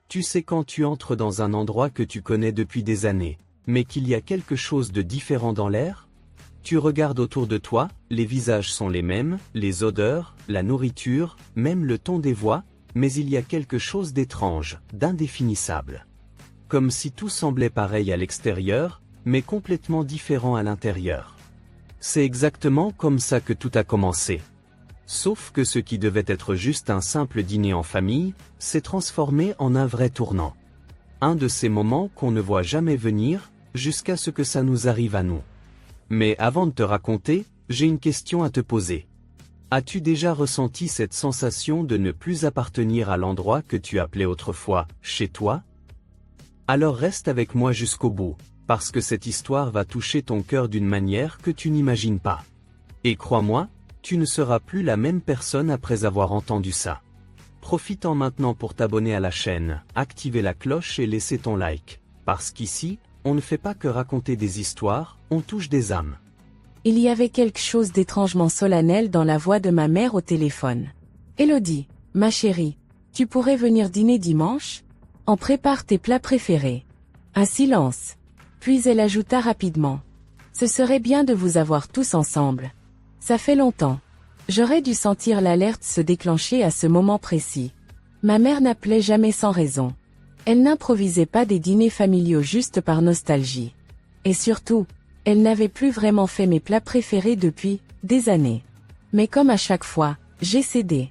Tu sais quand tu entres dans un endroit que tu connais depuis des années, mais qu'il y a quelque chose de différent dans l'air? Tu regardes autour de toi, les visages sont les mêmes, les odeurs, la nourriture, même le ton des voix, mais il y a quelque chose d'étrange, d'indéfinissable. Comme si tout semblait pareil à l'extérieur, mais complètement différent à l'intérieur. C'est exactement comme ça que tout a commencé. Sauf que ce qui devait être juste un simple dîner en famille, s'est transformé en un vrai tournant. Un de ces moments qu'on ne voit jamais venir, jusqu'à ce que ça nous arrive à nous. Mais avant de te raconter, j'ai une question à te poser. As-tu déjà ressenti cette sensation de ne plus appartenir à l'endroit que tu appelais autrefois « chez toi » ? Alors reste avec moi jusqu'au bout, parce que cette histoire va toucher ton cœur d'une manière que tu n'imagines pas. Et crois-moi, tu ne seras plus la même personne après avoir entendu ça. Profites-en maintenant pour t'abonner à la chaîne, activer la cloche et laisser ton like, parce qu'ici, on ne fait pas que raconter des histoires, on touche des âmes. Il y avait quelque chose d'étrangement solennel dans la voix de ma mère au téléphone. « Élodie, ma chérie, tu pourrais venir dîner dimanche ? On prépare tes plats préférés. » Un silence. Puis elle ajouta rapidement. « Ce serait bien de vous avoir tous ensemble. Ça fait longtemps. » J'aurais dû sentir l'alerte se déclencher à ce moment précis. Ma mère n'appelait jamais sans raison. Elle n'improvisait pas des dîners familiaux juste par nostalgie. Et surtout, elle n'avait plus vraiment fait mes plats préférés depuis des années. Mais comme à chaque fois, j'ai cédé.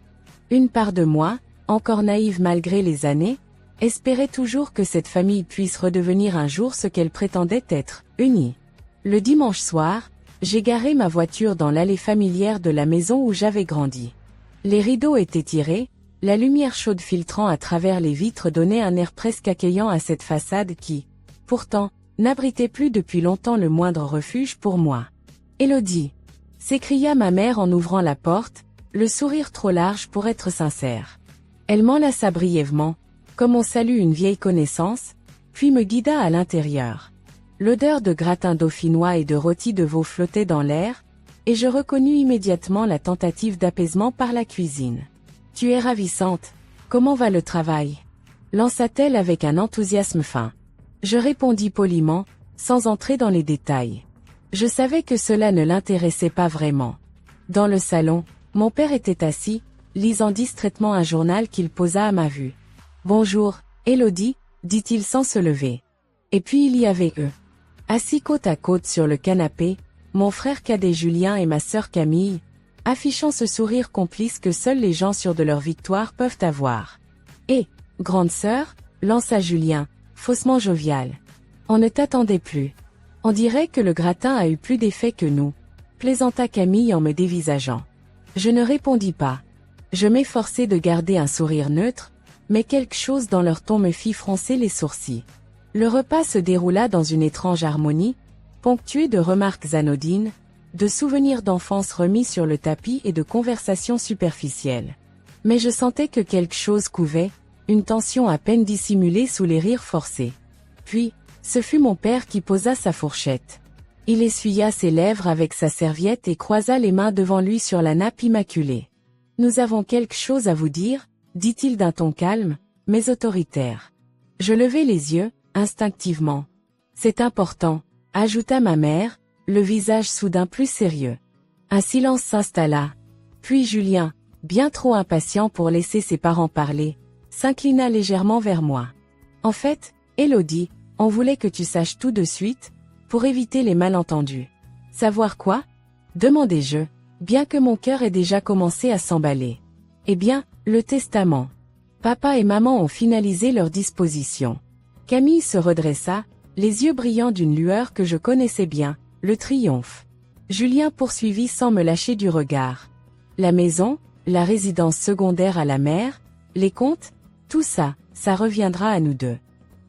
Une part de moi, encore naïve malgré les années, espérait toujours que cette famille puisse redevenir un jour ce qu'elle prétendait être, unie. Le dimanche soir, j'ai garé ma voiture dans l'allée familière de la maison où j'avais grandi. Les rideaux étaient tirés, la lumière chaude filtrant à travers les vitres donnait un air presque accueillant à cette façade qui, pourtant, n'abritait plus depuis longtemps le moindre refuge pour moi. « Élodie !» s'écria ma mère en ouvrant la porte, le sourire trop large pour être sincère. Elle m'enlaça brièvement, comme on salue une vieille connaissance, puis me guida à l'intérieur. L'odeur de gratin dauphinois et de rôti de veau flottait dans l'air, et je reconnus immédiatement la tentative d'apaisement par la cuisine. « Tu es ravissante. Comment va le travail ?» lança-t-elle avec un enthousiasme fin. Je répondis poliment, sans entrer dans les détails. Je savais que cela ne l'intéressait pas vraiment. Dans le salon, mon père était assis, lisant distraitement un journal qu'il posa à ma vue. « Bonjour, Élodie » dit-il sans se lever. Et puis il y avait eux. Assis côte à côte sur le canapé, mon frère cadet Julien et ma sœur Camille, affichant ce sourire complice que seuls les gens sûrs de leur victoire peuvent avoir. « Et, grande sœur » lança Julien, faussement jovial. « On ne t'attendait plus. On dirait que le gratin a eu plus d'effet que nous » plaisanta Camille en me dévisageant. Je ne répondis pas. Je m'efforçai de garder un sourire neutre, mais quelque chose dans leur ton me fit froncer les sourcils. Le repas se déroula dans une étrange harmonie, ponctuée de remarques anodines, de souvenirs d'enfance remis sur le tapis et de conversations superficielles. Mais je sentais que quelque chose couvait, une tension à peine dissimulée sous les rires forcés. Puis, ce fut mon père qui posa sa fourchette. Il essuya ses lèvres avec sa serviette et croisa les mains devant lui sur la nappe immaculée. « Nous avons quelque chose à vous dire » dit-il d'un ton calme, mais autoritaire. Je levai les yeux, instinctivement. « C'est important » ajouta ma mère, le visage soudain plus sérieux. Un silence s'installa. Puis Julien, bien trop impatient pour laisser ses parents parler, s'inclina légèrement vers moi. « En fait, Élodie, on voulait que tu saches tout de suite, pour éviter les malentendus. »« Savoir quoi ?» demandai-je, bien que mon cœur ait déjà commencé à s'emballer. « Eh bien, le testament. Papa et maman ont finalisé leurs dispositions. » Camille se redressa, les yeux brillants d'une lueur que je connaissais bien, le triomphe. Julien poursuivit sans me lâcher du regard. « La maison, la résidence secondaire à la mer, les comptes, tout ça, ça reviendra à nous deux. »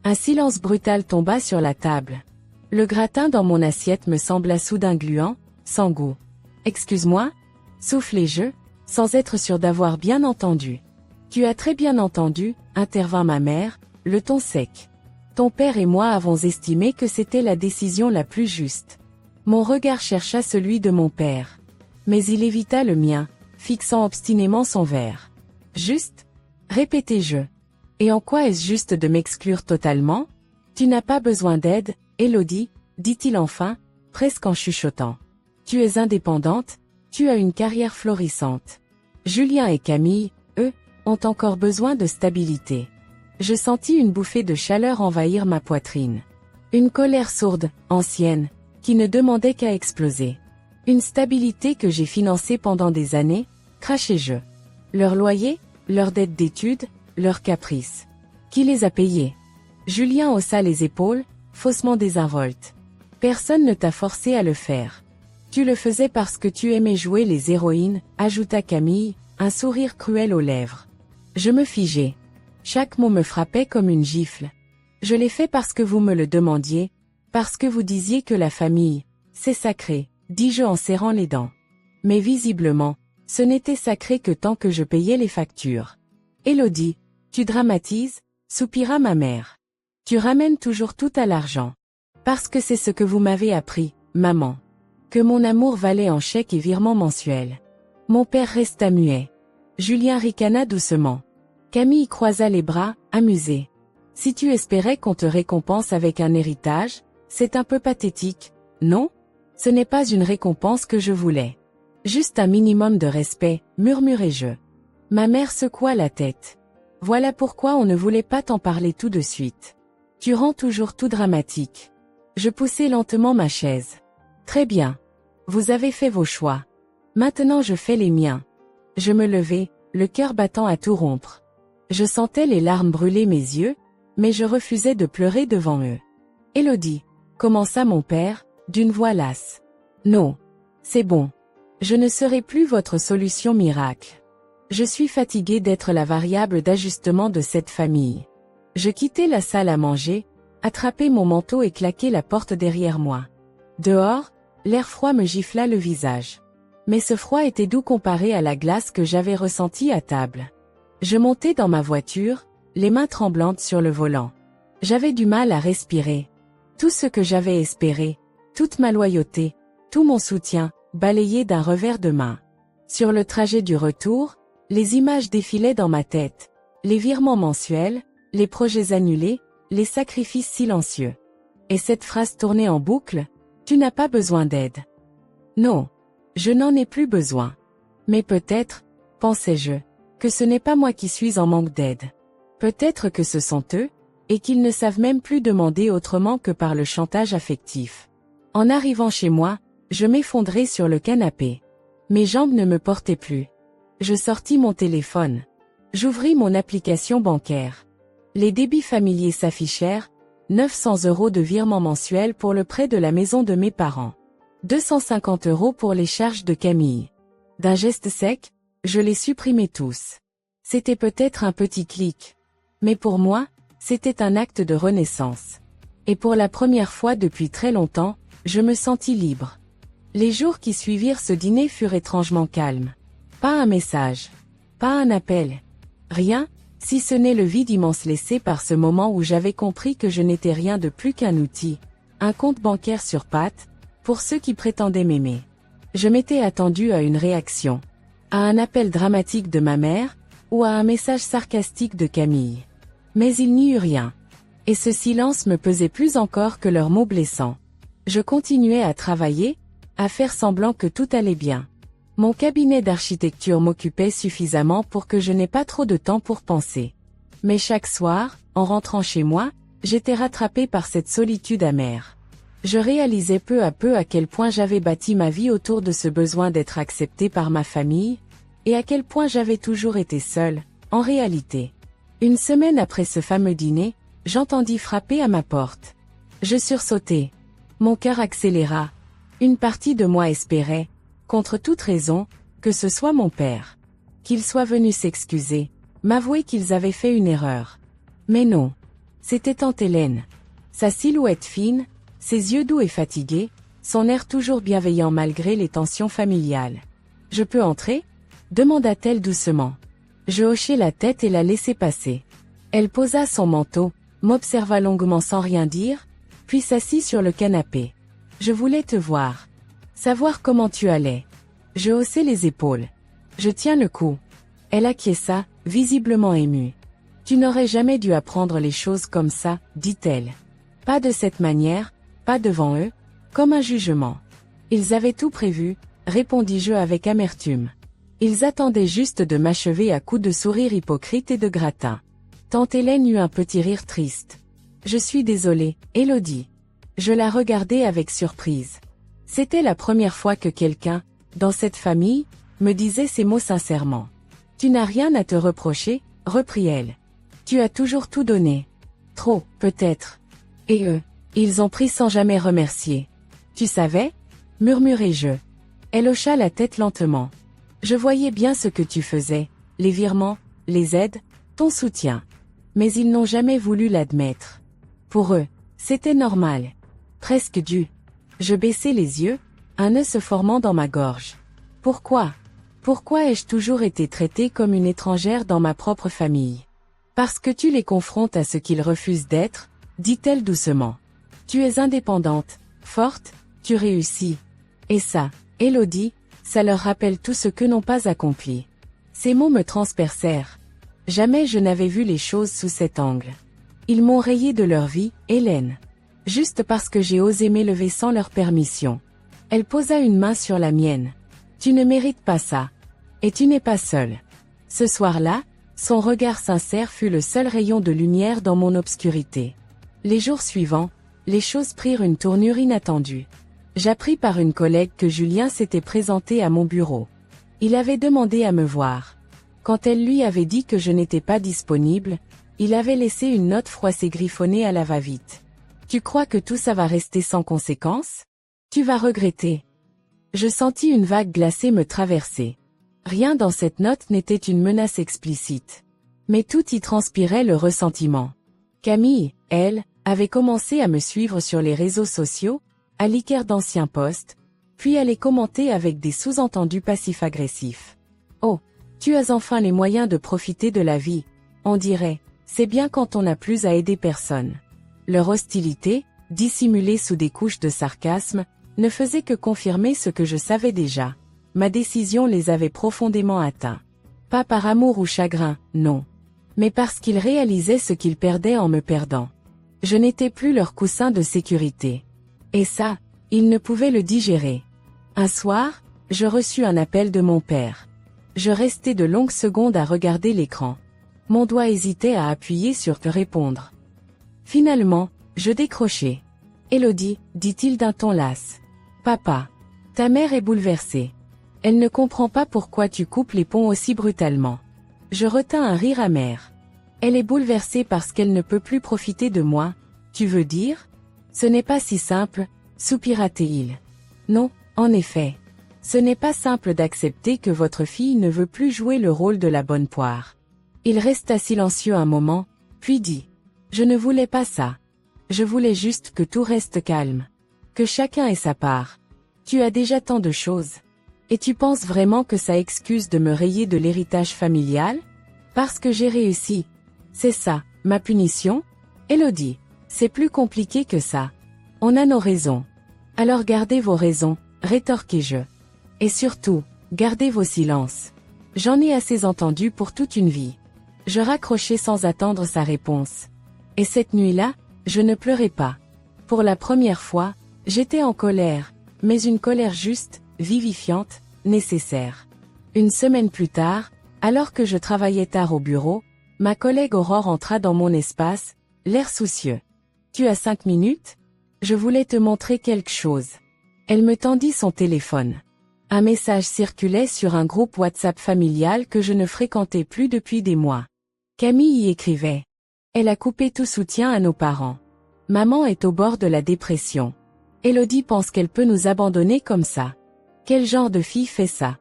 Un silence brutal tomba sur la table. Le gratin dans mon assiette me sembla soudain gluant, sans goût. « Excuse-moi » soufflai-je, sans être sûr d'avoir bien entendu. « Tu as très bien entendu » intervint ma mère, le ton sec. « Ton père et moi avons estimé que c'était la décision la plus juste. » Mon regard chercha celui de mon père. Mais il évita le mien, fixant obstinément son verre. « Juste » répétai-je. Et en quoi est-ce juste de m'exclure totalement? Tu n'as pas besoin d'aide, Élodie, dit-il enfin, presque en chuchotant. Tu es indépendante, tu as une carrière florissante. Julien et Camille, eux, ont encore besoin de stabilité. Je sentis une bouffée de chaleur envahir ma poitrine. Une colère sourde, ancienne, qui ne demandait qu'à exploser. Une stabilité que j'ai financée pendant des années, crachai-je. Leur loyer, leurs dettes d'études, leurs caprices. Qui les a payés? Julien haussa les épaules, faussement désinvolte. Personne ne t'a forcé à le faire. Tu le faisais parce que tu aimais jouer les héroïnes, ajouta Camille, un sourire cruel aux lèvres. Je me figeai. Chaque mot me frappait comme une gifle. Je l'ai fait parce que vous me le demandiez, parce que vous disiez que la famille, c'est sacré, dis-je en serrant les dents. Mais visiblement, ce n'était sacré que tant que je payais les factures. Élodie, tu dramatises, soupira ma mère. Tu ramènes toujours tout à l'argent. Parce que c'est ce que vous m'avez appris, maman. Que mon amour valait en chèques et virements mensuels. Mon père resta muet. Julien ricana doucement. Camille croisa les bras, amusée. Si tu espérais qu'on te récompense avec un héritage, c'est un peu pathétique, non? Ce n'est pas une récompense que je voulais. Juste un minimum de respect, murmurai-je. Ma mère secoua la tête. Voilà pourquoi on ne voulait pas t'en parler tout de suite. Tu rends toujours tout dramatique. Je poussai lentement ma chaise. Très bien. Vous avez fait vos choix. Maintenant je fais les miens. Je me levai, le cœur battant à tout rompre. Je sentais les larmes brûler mes yeux, mais je refusais de pleurer devant eux. Élodie, commença mon père, d'une voix lasse. Non. C'est bon. Je ne serai plus votre solution miracle. Je suis fatigué d'être la variable d'ajustement de cette famille. Je quittai la salle à manger, attrapai mon manteau et claquai la porte derrière moi. Dehors, l'air froid me gifla le visage. Mais ce froid était doux comparé à la glace que j'avais ressentie à table. Je montai dans ma voiture, les mains tremblantes sur le volant. J'avais du mal à respirer. Tout ce que j'avais espéré, toute ma loyauté, tout mon soutien, balayé d'un revers de main. Sur le trajet du retour, les images défilaient dans ma tête. Les virements mensuels, les projets annulés, les sacrifices silencieux. Et cette phrase tournait en boucle, « Tu n'as pas besoin d'aide. » Non, je n'en ai plus besoin. Mais peut-être, pensais-je, que ce n'est pas moi qui suis en manque d'aide. Peut-être que ce sont eux, et qu'ils ne savent même plus demander autrement que par le chantage affectif. En arrivant chez moi, je m'effondrai sur le canapé. Mes jambes ne me portaient plus. Je sortis mon téléphone. J'ouvris mon application bancaire. Les débits familiers s'affichèrent, 900 € de virement mensuel pour le prêt de la maison de mes parents. 250 € pour les charges de Camille. D'un geste sec, je les supprimai tous. C'était peut-être un petit clic. Mais pour moi, c'était un acte de renaissance. Et pour la première fois depuis très longtemps, je me sentis libre. Les jours qui suivirent ce dîner furent étrangement calmes. Pas un message. Pas un appel. Rien, si ce n'est le vide immense laissé par ce moment où j'avais compris que je n'étais rien de plus qu'un outil, un compte bancaire sur pattes, pour ceux qui prétendaient m'aimer. Je m'étais attendu à une réaction. À un appel dramatique de ma mère, ou à un message sarcastique de Camille. Mais il n'y eut rien. Et ce silence me pesait plus encore que leurs mots blessants. Je continuais à travailler, à faire semblant que tout allait bien. Mon cabinet d'architecture m'occupait suffisamment pour que je n'aie pas trop de temps pour penser. Mais chaque soir, en rentrant chez moi, j'étais rattrapé par cette solitude amère. Je réalisais peu à peu à quel point j'avais bâti ma vie autour de ce besoin d'être accepté par ma famille, et à quel point j'avais toujours été seule, en réalité. Une semaine après ce fameux dîner, j'entendis frapper à ma porte. Je sursautai. Mon cœur accéléra. Une partie de moi espérait, contre toute raison, que ce soit mon père. Qu'il soit venu s'excuser, m'avouer qu'ils avaient fait une erreur. Mais non. C'était tante Hélène. Sa silhouette fine, ses yeux doux et fatigués, son air toujours bienveillant malgré les tensions familiales. « Je peux entrer ?» demanda-t-elle doucement. Je hochai la tête et la laissai passer. Elle posa son manteau, m'observa longuement sans rien dire, puis s'assit sur le canapé. « Je voulais te voir. Savoir comment tu allais. » Je haussai les épaules. « Je tiens le coup. » Elle acquiesça, visiblement émue. « Tu n'aurais jamais dû apprendre les choses comme ça, dit-elle. Pas de cette manière, pas devant eux, comme un jugement. Ils avaient tout prévu, répondis-je avec amertume. Ils attendaient juste de m'achever à coups de sourire hypocrite et de gratin. Tante Hélène eut un petit rire triste. Je suis désolée, Élodie. Je la regardais avec surprise. C'était la première fois que quelqu'un, dans cette famille, me disait ces mots sincèrement. Tu n'as rien à te reprocher, reprit-elle. Tu as toujours tout donné. Trop, peut-être. Et eux, ils ont pris sans jamais remercier. Tu savais? Murmurai-je. Elle hocha la tête lentement. Je voyais bien ce que tu faisais, les virements, les aides, ton soutien. Mais ils n'ont jamais voulu l'admettre. Pour eux, c'était normal. Presque dû. Je baissai les yeux, un nœud se formant dans ma gorge. Pourquoi? Pourquoi ai-je toujours été traitée comme une étrangère dans ma propre famille? Parce que tu les confrontes à ce qu'ils refusent d'être, dit-elle doucement. Tu es indépendante, forte, tu réussis. Et ça, Élodie, ça leur rappelle tout ce que n'ont pas accompli. Ces mots me transpercèrent. Jamais je n'avais vu les choses sous cet angle. Ils m'ont rayé de leur vie, Hélène. Juste parce que j'ai osé m'élever sans leur permission. Elle posa une main sur la mienne. Tu ne mérites pas ça. Et tu n'es pas seule. Ce soir-là, son regard sincère fut le seul rayon de lumière dans mon obscurité. Les jours suivants, les choses prirent une tournure inattendue. J'appris par une collègue que Julien s'était présenté à mon bureau. Il avait demandé à me voir. Quand elle lui avait dit que je n'étais pas disponible, il avait laissé une note froissée griffonnée à la va-vite. Tu crois que tout ça va rester sans conséquence? Tu vas regretter. Je sentis une vague glacée me traverser. Rien dans cette note n'était une menace explicite. Mais tout y transpirait le ressentiment. Camille, elle, avait commencé à me suivre sur les réseaux sociaux, à liker d'anciens posts, puis à les commenter avec des sous-entendus passifs-agressifs. Oh, tu as enfin les moyens de profiter de la vie, on dirait, c'est bien quand on n'a plus à aider personne. Leur hostilité, dissimulée sous des couches de sarcasme, ne faisait que confirmer ce que je savais déjà. Ma décision les avait profondément atteints. Pas par amour ou chagrin, non. Mais parce qu'ils réalisaient ce qu'ils perdaient en me perdant. Je n'étais plus leur coussin de sécurité. Et ça, ils ne pouvaient le digérer. Un soir, je reçus un appel de mon père. Je restai de longues secondes à regarder l'écran. Mon doigt hésitait à appuyer sur « répondre ». Finalement, je décrochai. « Élodie », dit-il d'un ton las. « Papa. Ta mère est bouleversée. Elle ne comprend pas pourquoi tu coupes les ponts aussi brutalement. » Je retins un rire amer. « Elle est bouleversée parce qu'elle ne peut plus profiter de moi, tu veux dire? Ce n'est pas si simple, soupira-t-il. Non, en effet. Ce n'est pas simple d'accepter que votre fille ne veut plus jouer le rôle de la bonne poire. » Il resta silencieux un moment, puis dit. « Je ne voulais pas ça. Je voulais juste que tout reste calme. Que chacun ait sa part. Tu as déjà tant de choses. Et tu penses vraiment que ça excuse de me rayer de l'héritage familial? Parce que j'ai réussi. C'est ça, ma punition? Élodie, c'est plus compliqué que ça. On a nos raisons. Alors gardez vos raisons, rétorquai-je. Et surtout, gardez vos silences. J'en ai assez entendu pour toute une vie. » Je raccrochai sans attendre sa réponse. Et cette nuit-là, je ne pleurais pas. Pour la première fois, j'étais en colère, mais une colère juste, vivifiante, nécessaire. Une semaine plus tard, alors que je travaillais tard au bureau, ma collègue Aurore entra dans mon espace, l'air soucieux. « Tu as 5 minutes? Je voulais te montrer quelque chose. » Elle me tendit son téléphone. Un message circulait sur un groupe WhatsApp familial que je ne fréquentais plus depuis des mois. Camille y écrivait. Elle a coupé tout soutien à nos parents. Maman est au bord de la dépression. Élodie pense qu'elle peut nous abandonner comme ça. Quel genre de fille fait ça?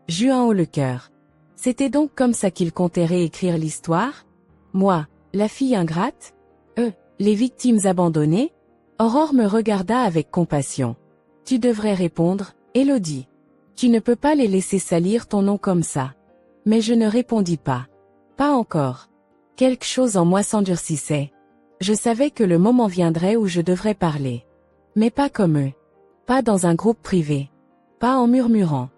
J'eus un haut le cœur. C'était donc comme ça qu'il comptait réécrire l'histoire? Moi, la fille ingrate? Eux, les victimes abandonnées? Aurore me regarda avec compassion. Tu devrais répondre, Élodie. Tu ne peux pas les laisser salir ton nom comme ça. Mais je ne répondis pas. Pas encore. Quelque chose en moi s'endurcissait. Je savais que le moment viendrait où je devrais parler. Mais pas comme eux. Pas dans un groupe privé. Pas en murmurant.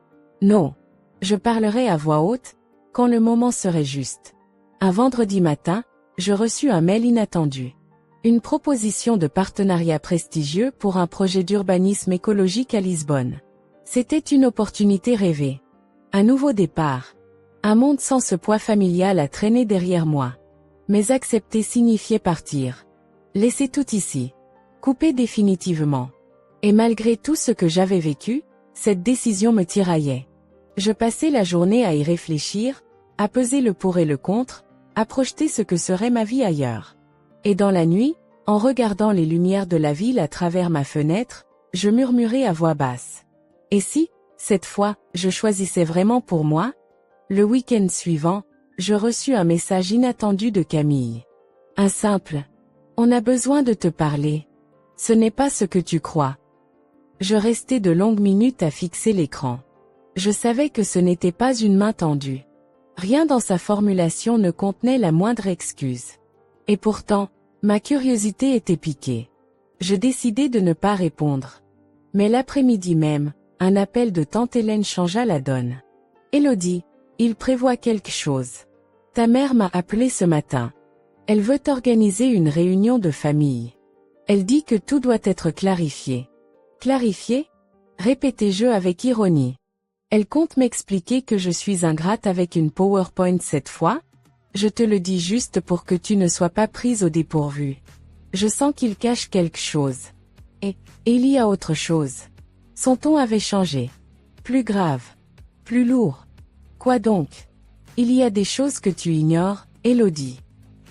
Non. Je parlerai à voix haute, quand le moment serait juste. Un vendredi matin, je reçus un mail inattendu. Une proposition de partenariat prestigieux pour un projet d'urbanisme écologique à Lisbonne. C'était une opportunité rêvée. Un nouveau départ. Un monde sans ce poids familial à traîner derrière moi. Mais accepter signifiait partir. Laisser tout ici. Couper définitivement. Et malgré tout ce que j'avais vécu, cette décision me tiraillait. Je passais la journée à y réfléchir, à peser le pour et le contre, à projeter ce que serait ma vie ailleurs. Et dans la nuit, en regardant les lumières de la ville à travers ma fenêtre, je murmurais à voix basse. Et si, cette fois, je choisissais vraiment pour moi? Le week-end suivant, je reçus un message inattendu de Camille. Un simple « On a besoin de te parler. Ce n'est pas ce que tu crois. » Je restai de longues minutes à fixer l'écran. Je savais que ce n'était pas une main tendue. Rien dans sa formulation ne contenait la moindre excuse. Et pourtant, ma curiosité était piquée. Je décidai de ne pas répondre. Mais l'après-midi même, un appel de tante Hélène changea la donne. « Élodie, il prévoit quelque chose. Ta mère m'a appelé ce matin. Elle veut organiser une réunion de famille. Elle dit que tout doit être clarifié. » Clarifié? Répétai-je avec ironie. Elle compte m'expliquer que je suis ingrate avec une PowerPoint cette fois? Je te le dis juste pour que tu ne sois pas prise au dépourvu. Je sens qu'il cache quelque chose. Et il y a autre chose. Son ton avait changé. Plus grave. Plus lourd. Quoi donc? Il y a des choses que tu ignores, Élodie.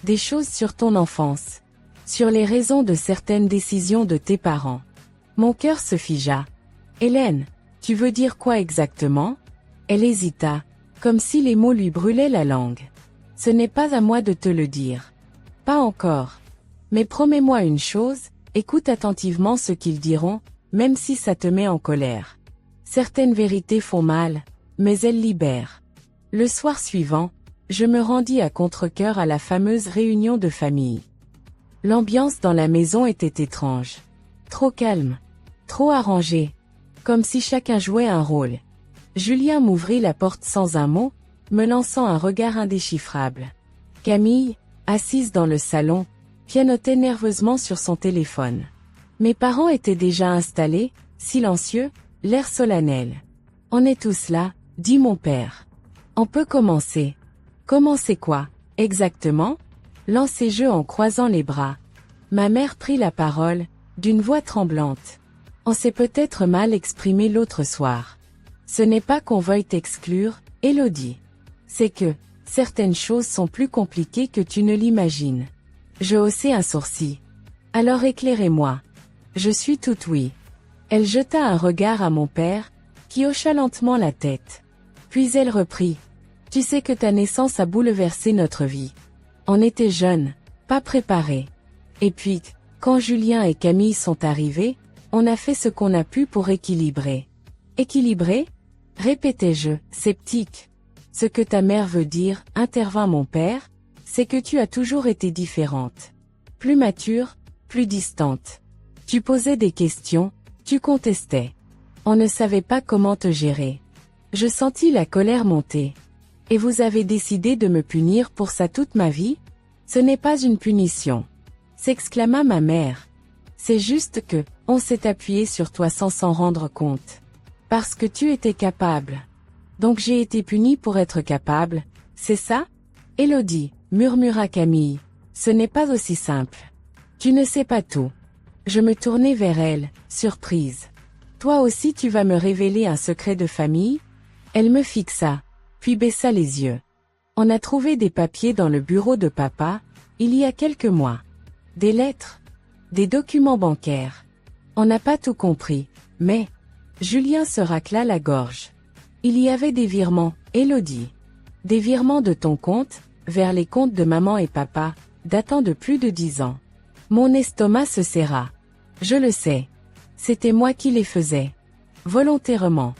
Des choses sur ton enfance. Sur les raisons de certaines décisions de tes parents. Mon cœur se figea. Hélène, tu veux dire quoi exactement? Elle hésita, comme si les mots lui brûlaient la langue. Ce n'est pas à moi de te le dire. Pas encore. Mais promets-moi une chose, écoute attentivement ce qu'ils diront, même si ça te met en colère. Certaines vérités font mal, mais elles libèrent. Le soir suivant, je me rendis à contre-cœur à la fameuse réunion de famille. L'ambiance dans la maison était étrange. Trop calme. Trop arrangée. Comme si chacun jouait un rôle. Julien m'ouvrit la porte sans un mot, me lançant un regard indéchiffrable. Camille, assise dans le salon, pianotait nerveusement sur son téléphone. Mes parents étaient déjà installés, silencieux, l'air solennel. « On est tous là, » dit mon père. « On peut commencer. » « Commencer quoi, exactement ?» lançai-je en croisant les bras. Ma mère prit la parole, d'une voix tremblante. « On s'est peut-être mal exprimé l'autre soir. Ce n'est pas qu'on veuille t'exclure, Élodie. C'est que, certaines choses sont plus compliquées que tu ne l'imagines. » Je haussai un sourcil. « Alors éclairez-moi. Je suis toute oui. » Elle jeta un regard à mon père, qui hocha lentement la tête. Puis elle reprit. « Tu sais que ta naissance a bouleversé notre vie. On était jeunes, pas préparés. Et puis, quand Julien et Camille sont arrivés, on a fait ce qu'on a pu pour équilibrer. » « Équilibrer ?» répétai-je, sceptique. « Ce que ta mère veut dire, » intervint mon père, « c'est que tu as toujours été différente. Plus mature, plus distante. Tu posais des questions, tu contestais. On ne savait pas comment te gérer. » Je sentis la colère monter. « Et vous avez décidé de me punir pour ça toute ma vie? Ce n'est pas une punition. » s'exclama ma mère. « C'est juste que, on s'est appuyé sur toi sans s'en rendre compte. Parce que tu étais capable. Donc j'ai été punie pour être capable, c'est ça? » « Élodie, » murmura Camille, « ce n'est pas aussi simple. Tu ne sais pas tout. » Je me tournai vers elle, surprise. « Toi aussi tu vas me révéler un secret de famille? » Elle me fixa, puis baissa les yeux. « On a trouvé des papiers dans le bureau de papa, il y a quelques mois. Des lettres. Des documents bancaires. On n'a pas tout compris, mais... » Julien se racla la gorge. « Il y avait des virements, Élodie. Des virements de ton compte, vers les comptes de maman et papa, datant de plus de 10 ans. » Mon estomac se serra. Je le sais. C'était moi qui les faisais. Volontairement.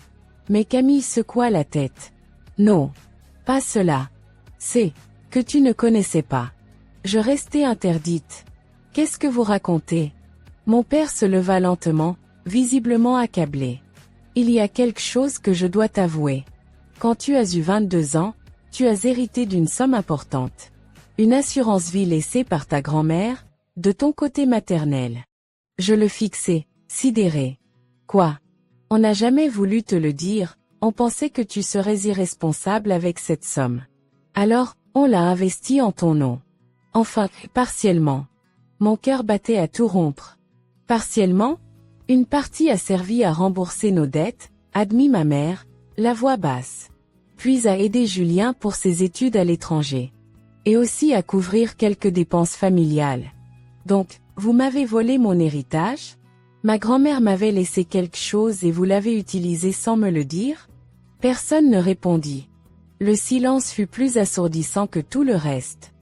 Mais Camille secoua la tête. Non. Pas cela. C'est que tu ne connaissais pas. Je restai interdite. Qu'est-ce que vous racontez? Mon père se leva lentement, visiblement accablé. Il y a quelque chose que je dois t'avouer. Quand tu as eu 22 ans, tu as hérité d'une somme importante. Une assurance vie laissée par ta grand-mère, de ton côté maternel. Je le fixais, sidéré. Quoi? On n'a jamais voulu te le dire, on pensait que tu serais irresponsable avec cette somme. Alors, on l'a investie en ton nom. Enfin, partiellement. Mon cœur battait à tout rompre. Partiellement? Une partie a servi à rembourser nos dettes, admit ma mère, la voix basse. Puis à aider Julien pour ses études à l'étranger. Et aussi à couvrir quelques dépenses familiales. Donc, vous m'avez volé mon héritage? Ma grand-mère m'avait laissé quelque chose et vous l'avez utilisé sans me le dire? Personne ne répondit. Le silence fut plus assourdissant que tout le reste.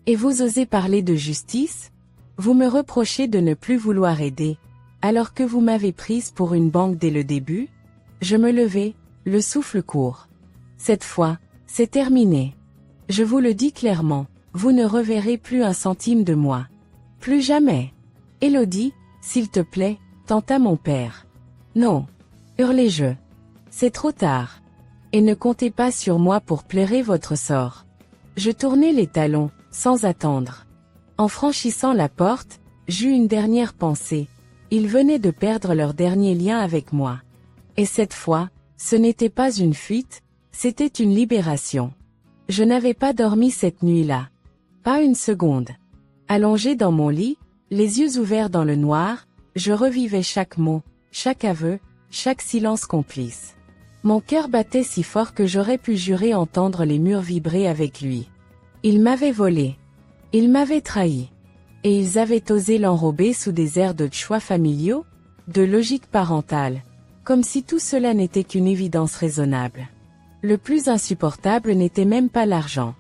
Et vous osez parler de justice? Vous me reprochez de ne plus vouloir aider, alors que vous m'avez prise pour une banque dès le début? Je me levai, le souffle court. Cette fois, c'est terminé. Je vous le dis clairement, vous ne reverrez plus un centime de moi. Plus jamais. Élodie, s'il te plaît, tenta mon père. Non. Hurlai-je. C'est trop tard. Et ne comptez pas sur moi pour plairer votre sort. Je tournai les talons, sans attendre. En franchissant la porte, j'eus une dernière pensée. Ils venaient de perdre leur dernier lien avec moi. Et cette fois, ce n'était pas une fuite, c'était une libération. Je n'avais pas dormi cette nuit-là. Pas une seconde. Allongé dans mon lit, les yeux ouverts dans le noir, je revivais chaque mot, chaque aveu, chaque silence complice. Mon cœur battait si fort que j'aurais pu jurer entendre les murs vibrer avec lui. Ils m'avaient volé. Ils m'avaient trahi. Et ils avaient osé l'enrober sous des airs de choix familiaux, de logique parentale, comme si tout cela n'était qu'une évidence raisonnable. Le plus insupportable n'était même pas l'argent.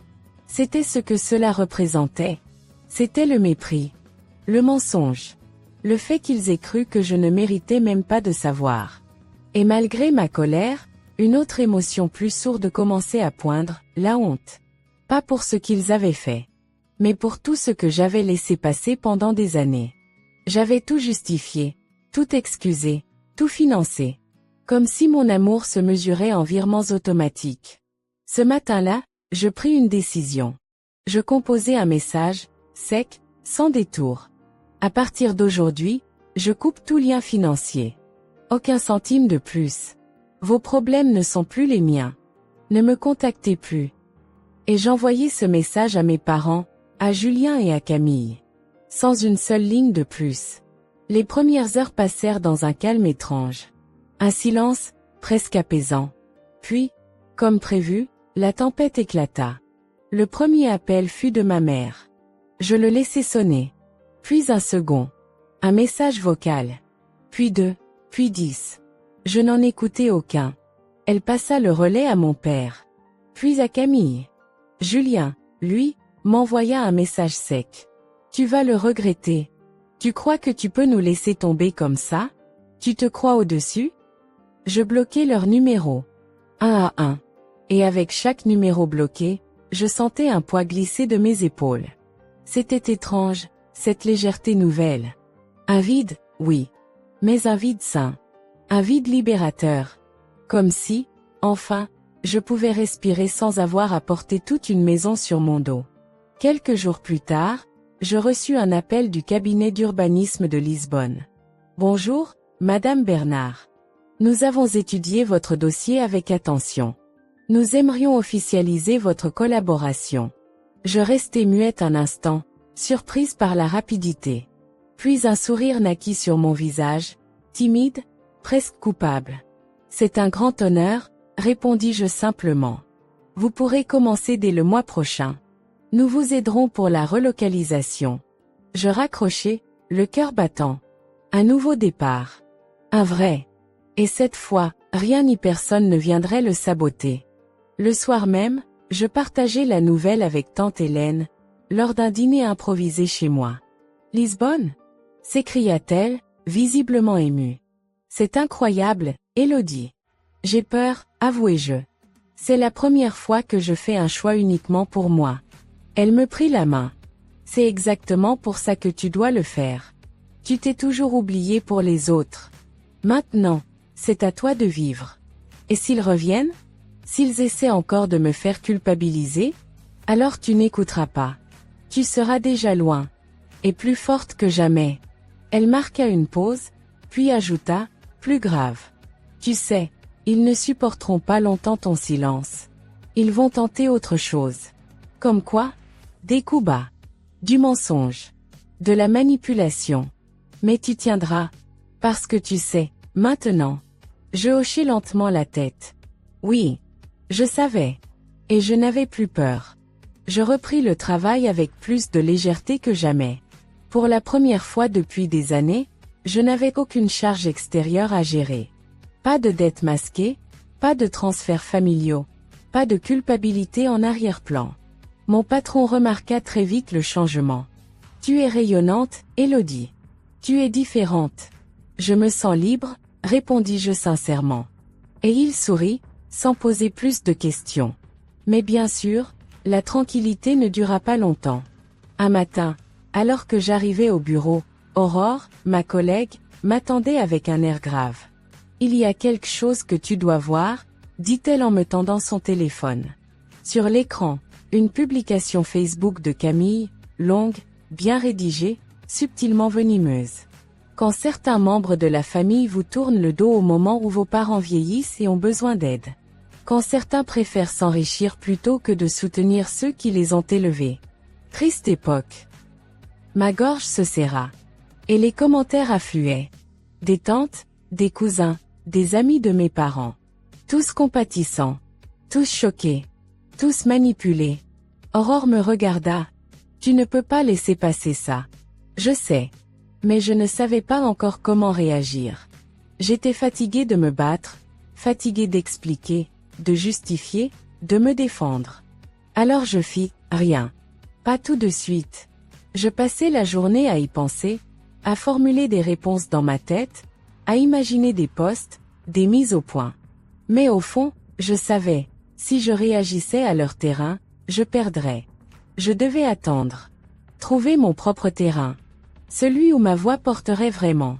C'était ce que cela représentait. C'était le mépris. Le mensonge. Le fait qu'ils aient cru que je ne méritais même pas de savoir. Et malgré ma colère, une autre émotion plus sourde commençait à poindre, la honte. Pas pour ce qu'ils avaient fait. Mais pour tout ce que j'avais laissé passer pendant des années. J'avais tout justifié, tout excusé, tout financé. Comme si mon amour se mesurait en virements automatiques. Ce matin-là, je pris une décision. Je composai un message, sec, sans détour. À partir d'aujourd'hui, je coupe tout lien financier. Aucun centime de plus. Vos problèmes ne sont plus les miens. Ne me contactez plus. Et j'envoyai ce message à mes parents, à Julien et à Camille. Sans une seule ligne de plus. Les premières heures passèrent dans un calme étrange. Un silence, presque apaisant. Puis, comme prévu, la tempête éclata. Le premier appel fut de ma mère. Je le laissai sonner. Puis un second. Un message vocal. Puis 2, puis 10. Je n'en écoutai aucun. Elle passa le relais à mon père. Puis à Camille. Julien, lui, m'envoya un message sec. Tu vas le regretter. Tu crois que tu peux nous laisser tomber comme ça? Tu te crois au-dessus? Je bloquai leur numéro. Un à un. Et avec chaque numéro bloqué, je sentais un poids glisser de mes épaules. C'était étrange, cette légèreté nouvelle. Un vide, oui. Mais un vide sain. Un vide libérateur. Comme si, enfin, je pouvais respirer sans avoir à porter toute une maison sur mon dos. Quelques jours plus tard, je reçus un appel du cabinet d'urbanisme de Lisbonne. Bonjour, Madame Bernard. Nous avons étudié votre dossier avec attention. Nous aimerions officialiser votre collaboration. Je restai muette un instant, surprise par la rapidité. Puis un sourire naquit sur mon visage, timide, presque coupable. C'est un grand honneur, répondis-je simplement. Vous pourrez commencer dès le mois prochain. Nous vous aiderons pour la relocalisation. Je raccrochai, le cœur battant. Un nouveau départ. Un vrai. Et cette fois, rien ni personne ne viendrait le saboter. Le soir même, je partageai la nouvelle avec tante Hélène, lors d'un dîner improvisé chez moi. Lisbonne? S'écria-t-elle, visiblement émue. C'est incroyable, Élodie. J'ai peur, avouai-je. C'est la première fois que je fais un choix uniquement pour moi. Elle me prit la main. C'est exactement pour ça que tu dois le faire. Tu t'es toujours oublié pour les autres. Maintenant, c'est à toi de vivre. Et s'ils reviennent? S'ils essaient encore de me faire culpabiliser? Alors tu n'écouteras pas. Tu seras déjà loin. Et plus forte que jamais. Elle marqua une pause, puis ajouta, plus grave. Tu sais, ils ne supporteront pas longtemps ton silence. Ils vont tenter autre chose. Comme quoi? Des coups bas. Du mensonge. De la manipulation. Mais tu tiendras. Parce que tu sais, maintenant. Je hochai lentement la tête. Oui. Je savais. Et je n'avais plus peur. Je repris le travail avec plus de légèreté que jamais. Pour la première fois depuis des années, je n'avais aucune charge extérieure à gérer. Pas de dettes masquées, pas de transferts familiaux, pas de culpabilité en arrière-plan. Mon patron remarqua très vite le changement. Tu es rayonnante, Élodie. Tu es différente. Je me sens libre, répondis-je sincèrement. Et il sourit, sans poser plus de questions. Mais bien sûr, la tranquillité ne dura pas longtemps. Un matin, alors que j'arrivais au bureau, Aurore, ma collègue, m'attendait avec un air grave. Il y a quelque chose que tu dois voir, dit-elle en me tendant son téléphone. Sur l'écran, une publication Facebook de Camille, longue, bien rédigée, subtilement venimeuse. Quand certains membres de la famille vous tournent le dos au moment où vos parents vieillissent et ont besoin d'aide. Quand certains préfèrent s'enrichir plutôt que de soutenir ceux qui les ont élevés. Triste époque. Ma gorge se serra. Et les commentaires affluaient. Des tantes, des cousins, des amis de mes parents. Tous compatissants. Tous choqués. Tous manipulés. Aurore me regarda. Tu ne peux pas laisser passer ça. Je sais. Mais je ne savais pas encore comment réagir. J'étais fatiguée de me battre, fatiguée d'expliquer, de justifier, de me défendre. Alors je fis, rien. Pas tout de suite. Je passais la journée à y penser, à formuler des réponses dans ma tête, à imaginer des posts, des mises au point. Mais au fond, je savais, si je réagissais à leur terrain, je perdrais. Je devais attendre. Trouver mon propre terrain. Celui où ma voix porterait vraiment.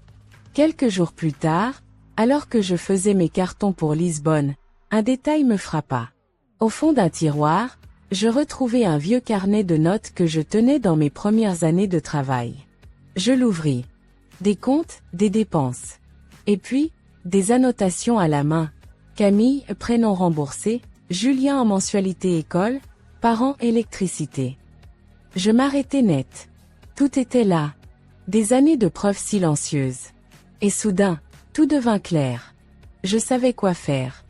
Quelques jours plus tard, alors que je faisais mes cartons pour Lisbonne, un détail me frappa. Au fond d'un tiroir, je retrouvai un vieux carnet de notes que je tenais dans mes premières années de travail. Je l'ouvris. Des comptes, des dépenses. Et puis, des annotations à la main. Camille, prénom remboursé, Julien en mensualité école, parents électricité. Je m'arrêtai net. Tout était là. Des années de preuves silencieuses. Et soudain, tout devint clair. Je savais quoi faire.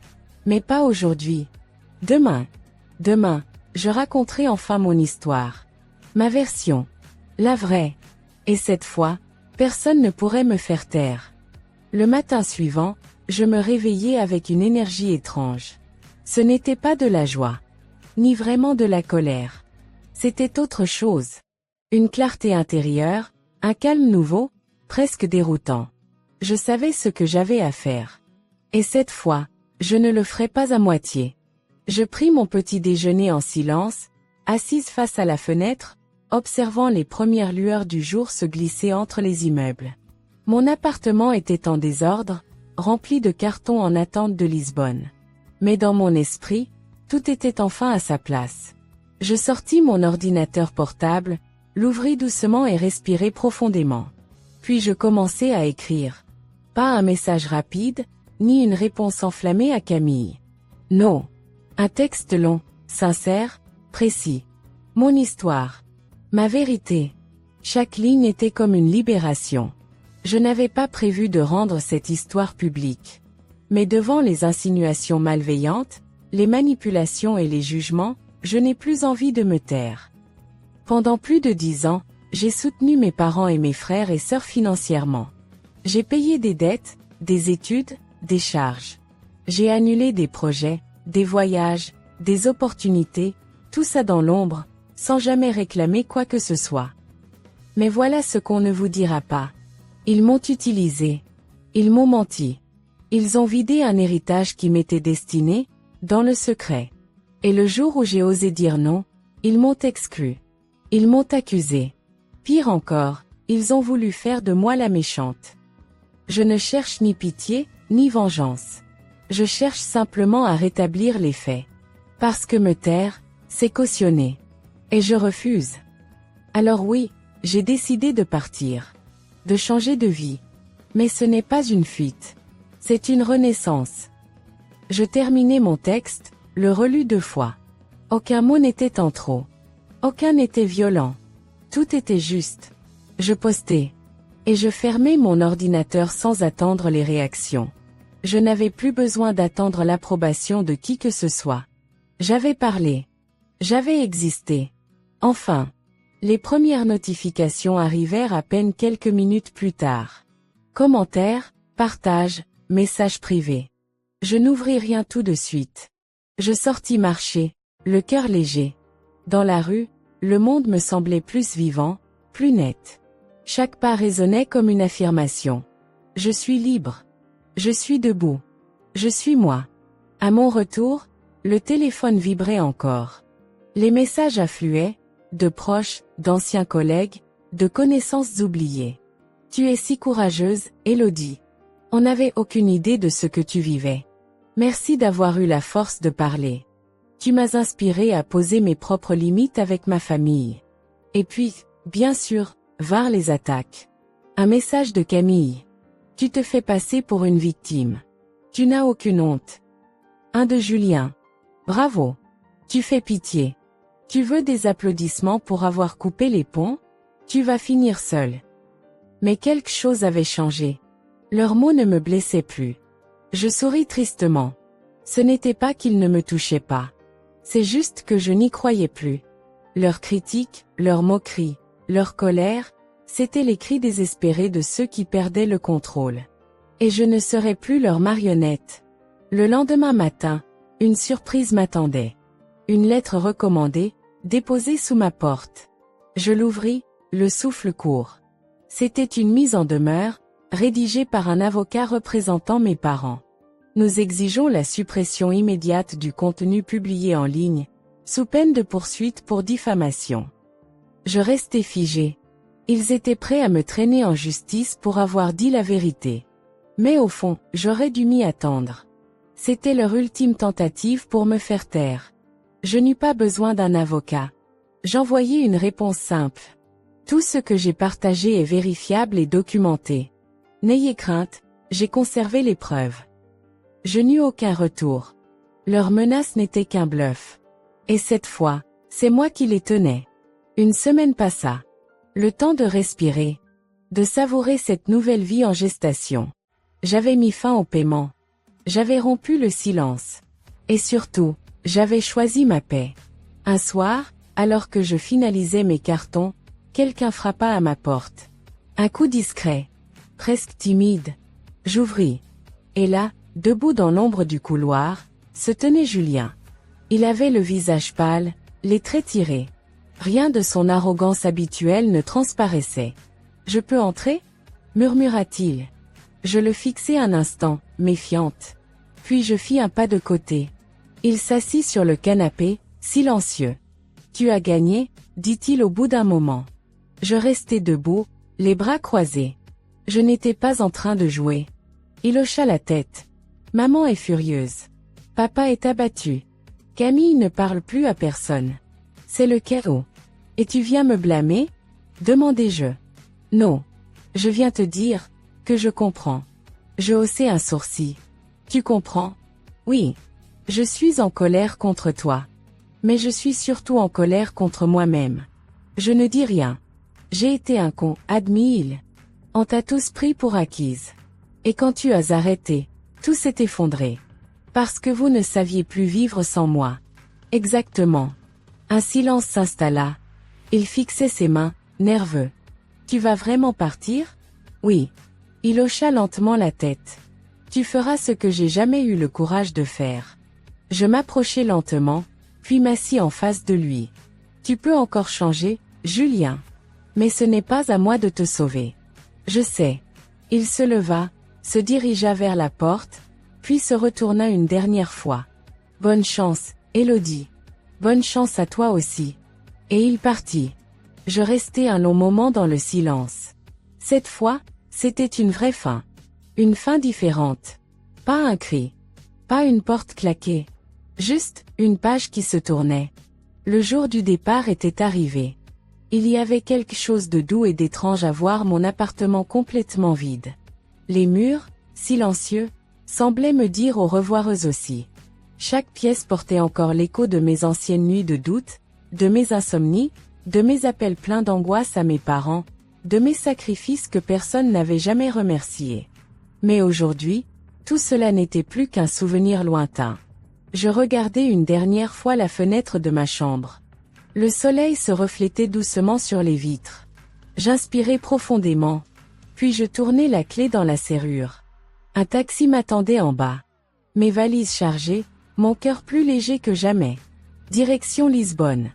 Mais pas aujourd'hui. Demain. Demain, je raconterai enfin mon histoire. Ma version. La vraie. Et cette fois, personne ne pourrait me faire taire. Le matin suivant, je me réveillai avec une énergie étrange. Ce n'était pas de la joie. Ni vraiment de la colère. C'était autre chose. Une clarté intérieure, un calme nouveau, presque déroutant. Je savais ce que j'avais à faire. Et cette fois, je ne le ferai pas à moitié. Je pris mon petit déjeuner en silence, assise face à la fenêtre, observant les premières lueurs du jour se glisser entre les immeubles. Mon appartement était en désordre, rempli de cartons en attente de Lisbonne. Mais dans mon esprit, tout était enfin à sa place. Je sortis mon ordinateur portable, l'ouvris doucement et respirai profondément. Puis je commençai à écrire. Pas un message rapide, ni une réponse enflammée à Camille. Non. Un texte long, sincère, précis. Mon histoire. Ma vérité. Chaque ligne était comme une libération. Je n'avais pas prévu de rendre cette histoire publique. Mais devant les insinuations malveillantes, les manipulations et les jugements, je n'ai plus envie de me taire. Pendant plus de 10 ans, j'ai soutenu mes parents et mes frères et sœurs financièrement. J'ai payé des dettes, des études, des charges. J'ai annulé des projets, des voyages, des opportunités, tout ça dans l'ombre, sans jamais réclamer quoi que ce soit. Mais voilà ce qu'on ne vous dira pas. Ils m'ont utilisé. Ils m'ont menti. Ils ont vidé un héritage qui m'était destiné, dans le secret. Et le jour où j'ai osé dire non, ils m'ont exclu. Ils m'ont accusé. Pire encore, ils ont voulu faire de moi la méchante. Je ne cherche ni pitié, ni vengeance. Je cherche simplement à rétablir les faits. Parce que me taire, c'est cautionner. Et je refuse. Alors oui, j'ai décidé de partir. De changer de vie. Mais ce n'est pas une fuite. C'est une renaissance. Je terminai mon texte, le relus 2 fois. Aucun mot n'était en trop. Aucun n'était violent. Tout était juste. Je postais. Et je fermais mon ordinateur sans attendre les réactions. Je n'avais plus besoin d'attendre l'approbation de qui que ce soit. J'avais parlé. J'avais existé. Enfin. Les premières notifications arrivèrent à peine quelques minutes plus tard. Commentaires, partages, messages privés. Je n'ouvris rien tout de suite. Je sortis marcher, le cœur léger. Dans la rue, le monde me semblait plus vivant, plus net. Chaque pas résonnait comme une affirmation. Je suis libre. Je suis debout. Je suis moi. À mon retour, le téléphone vibrait encore. Les messages affluaient, de proches, d'anciens collègues, de connaissances oubliées. Tu es si courageuse, Élodie. On n'avait aucune idée de ce que tu vivais. Merci d'avoir eu la force de parler. Tu m'as inspiré à poser mes propres limites avec ma famille. Et puis, bien sûr, vinrent les attaques. Un message de Camille. Tu te fais passer pour une victime. Tu n'as aucune honte. Un de Julien. Bravo. Tu fais pitié. Tu veux des applaudissements pour avoir coupé les ponts? Tu vas finir seul. Mais quelque chose avait changé. Leurs mots ne me blessaient plus. Je souris tristement. Ce n'était pas qu'ils ne me touchaient pas. C'est juste que je n'y croyais plus. Leurs critiques, leurs moqueries, leur colère, c'étaient les cris désespérés de ceux qui perdaient le contrôle. Et je ne serais plus leur marionnette. Le lendemain matin, une surprise m'attendait. Une lettre recommandée, déposée sous ma porte. Je l'ouvris, le souffle court. C'était une mise en demeure, rédigée par un avocat représentant mes parents. Nous exigeons la suppression immédiate du contenu publié en ligne, sous peine de poursuite pour diffamation. Je restais figé. Ils étaient prêts à me traîner en justice pour avoir dit la vérité. Mais au fond, j'aurais dû m'y attendre. C'était leur ultime tentative pour me faire taire. Je n'eus pas besoin d'un avocat. J'envoyai une réponse simple. Tout ce que j'ai partagé est vérifiable et documenté. N'ayez crainte, j'ai conservé les preuves. Je n'eus aucun retour. Leur menace n'était qu'un bluff. Et cette fois, c'est moi qui les tenais. Une semaine passa. Le temps de respirer. De savourer cette nouvelle vie en gestation. J'avais mis fin au paiement. J'avais rompu le silence. Et surtout, j'avais choisi ma paix. Un soir, alors que je finalisais mes cartons, quelqu'un frappa à ma porte. Un coup discret. Presque timide. J'ouvris. Et là, debout dans l'ombre du couloir, se tenait Julien. Il avait le visage pâle, les traits tirés. Rien de son arrogance habituelle ne transparaissait. « Je peux entrer ?» murmura-t-il. Je le fixai un instant, méfiante. Puis je fis un pas de côté. Il s'assit sur le canapé, silencieux. « Tu as gagné ?» dit-il au bout d'un moment. Je restai debout, les bras croisés. Je n'étais pas en train de jouer. Il hocha la tête. Maman est furieuse. Papa est abattu. Camille ne parle plus à personne. C'est le chaos. Et tu viens me blâmer? Demandai-je. Non. Je viens te dire que je comprends. Je haussai un sourcil. Tu comprends? Oui. Je suis en colère contre toi. Mais je suis surtout en colère contre moi-même. Je ne dis rien. J'ai été un con, admis-il. On t'a tous pris pour acquise. Et quand tu as arrêté, tout s'est effondré. Parce que vous ne saviez plus vivre sans moi. Exactement. Un silence s'installa. Il fixait ses mains, nerveux. Tu vas vraiment partir? Oui. Il hocha lentement la tête. Tu feras ce que j'ai jamais eu le courage de faire. Je m'approchai lentement, puis m'assis en face de lui. Tu peux encore changer, Julien. Mais ce n'est pas à moi de te sauver. Je sais. Il se leva, se dirigea vers la porte, puis se retourna une dernière fois. Bonne chance, Élodie. Bonne chance à toi aussi. Et il partit. Je restai un long moment dans le silence. Cette fois, c'était une vraie fin. Une fin différente. Pas un cri. Pas une porte claquée. Juste, une page qui se tournait. Le jour du départ était arrivé. Il y avait quelque chose de doux et d'étrange à voir mon appartement complètement vide. Les murs, silencieux, semblaient me dire au revoir eux aussi. Chaque pièce portait encore l'écho de mes anciennes nuits de doute, de mes insomnies, de mes appels pleins d'angoisse à mes parents, de mes sacrifices que personne n'avait jamais remerciés. Mais aujourd'hui, tout cela n'était plus qu'un souvenir lointain. Je regardais une dernière fois la fenêtre de ma chambre. Le soleil se reflétait doucement sur les vitres. J'inspirais profondément. Puis je tournai la clé dans la serrure. Un taxi m'attendait en bas. Mes valises chargées, mon cœur plus léger que jamais. Direction Lisbonne.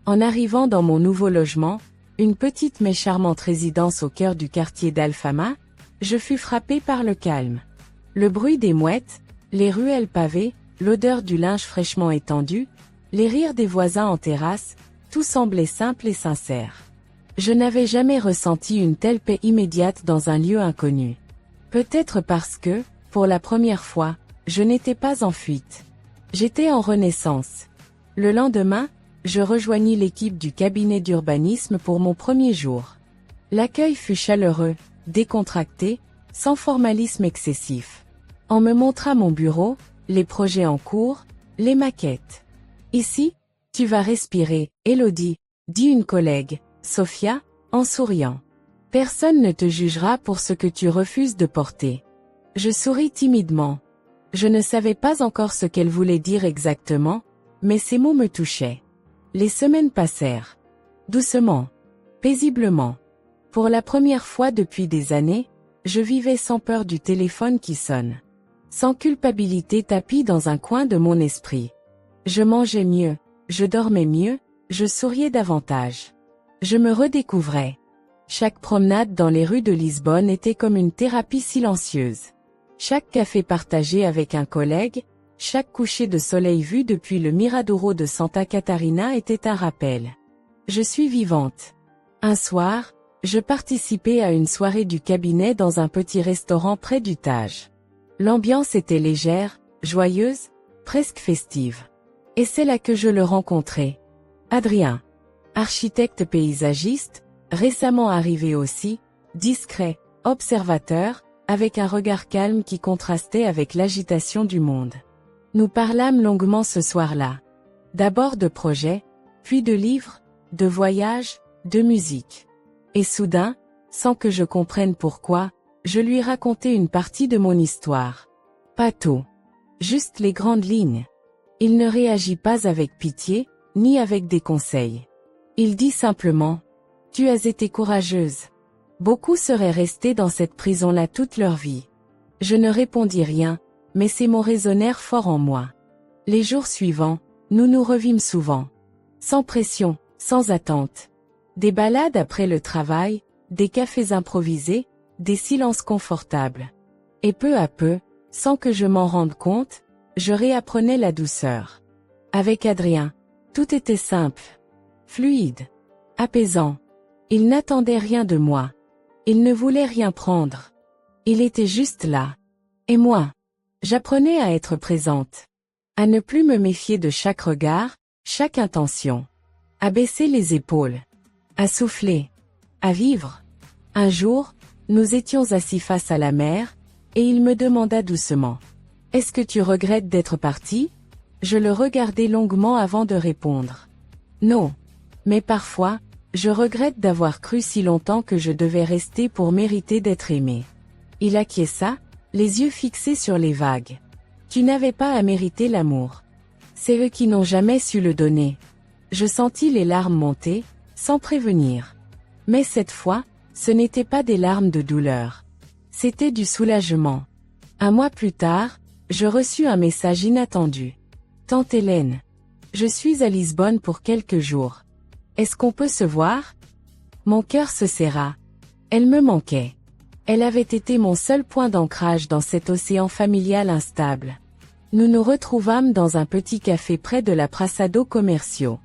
En arrivant dans mon nouveau logement, une petite mais charmante résidence au cœur du quartier d'Alfama, je fus frappé par le calme. Le bruit des mouettes, les ruelles pavées, l'odeur du linge fraîchement étendu, les rires des voisins en terrasse, tout semblait simple et sincère. Je n'avais jamais ressenti une telle paix immédiate dans un lieu inconnu. Peut-être parce que, pour la première fois, je n'étais pas en fuite. J'étais en renaissance. Le lendemain, je rejoignis l'équipe du cabinet d'urbanisme pour mon premier jour. L'accueil fut chaleureux, décontracté, sans formalisme excessif. On me montra mon bureau, les projets en cours, les maquettes. Ici, tu vas respirer, Élodie, dit une collègue, Sophia, en souriant. Personne ne te jugera pour ce que tu refuses de porter. Je souris timidement. Je ne savais pas encore ce qu'elle voulait dire exactement, mais ces mots me touchaient. Les semaines passèrent. Doucement. Paisiblement. Pour la première fois depuis des années, je vivais sans peur du téléphone qui sonne. Sans culpabilité tapie dans un coin de mon esprit. Je mangeais mieux, je dormais mieux, je souriais davantage. Je me redécouvrais. Chaque promenade dans les rues de Lisbonne était comme une thérapie silencieuse. Chaque café partagé avec un collègue, chaque coucher de soleil vu depuis le Miradouro de Santa Catarina était un rappel. Je suis vivante. Un soir, je participais à une soirée du cabinet dans un petit restaurant près du Tage. L'ambiance était légère, joyeuse, presque festive. Et c'est là que je le rencontrai. Adrien. Architecte paysagiste, récemment arrivé aussi, discret, observateur, avec un regard calme qui contrastait avec l'agitation du monde. Nous parlâmes longuement ce soir-là. D'abord de projets, puis de livres, de voyages, de musique. Et soudain, sans que je comprenne pourquoi, je lui racontai une partie de mon histoire. Pas tout. Juste les grandes lignes. Il ne réagit pas avec pitié, ni avec des conseils. Il dit simplement, « Tu as été courageuse. » Beaucoup seraient restés dans cette prison-là toute leur vie. Je ne répondis rien, mais ces mots résonnèrent fort en moi. Les jours suivants, nous nous revîmes souvent. Sans pression, sans attente. Des balades après le travail, des cafés improvisés, des silences confortables. Et peu à peu, sans que je m'en rende compte, je réapprenais la douceur. Avec Adrien, tout était simple, fluide, apaisant. Il n'attendait rien de moi. Il ne voulait rien prendre. Il était juste là. Et moi, j'apprenais à être présente. À ne plus me méfier de chaque regard, chaque intention. À baisser les épaules. À souffler. À vivre. Un jour, nous étions assis face à la mer, et il me demanda doucement. « Est-ce que tu regrettes d'être parti ?» Je le regardai longuement avant de répondre. « Non. Mais parfois, je regrette d'avoir cru si longtemps que je devais rester pour mériter d'être aimé. » Il acquiesça, les yeux fixés sur les vagues. « Tu n'avais pas à mériter l'amour. C'est eux qui n'ont jamais su le donner. » Je sentis les larmes monter, sans prévenir. Mais cette fois, ce n'était pas des larmes de douleur. C'était du soulagement. Un mois plus tard, je reçus un message inattendu. « Tante Hélène. Je suis à Lisbonne pour quelques jours. Est-ce qu'on peut se voir ?» Mon cœur se serra. Elle me manquait. Elle avait été mon seul point d'ancrage dans cet océan familial instable. Nous nous retrouvâmes dans un petit café près de la Praçado Comércio.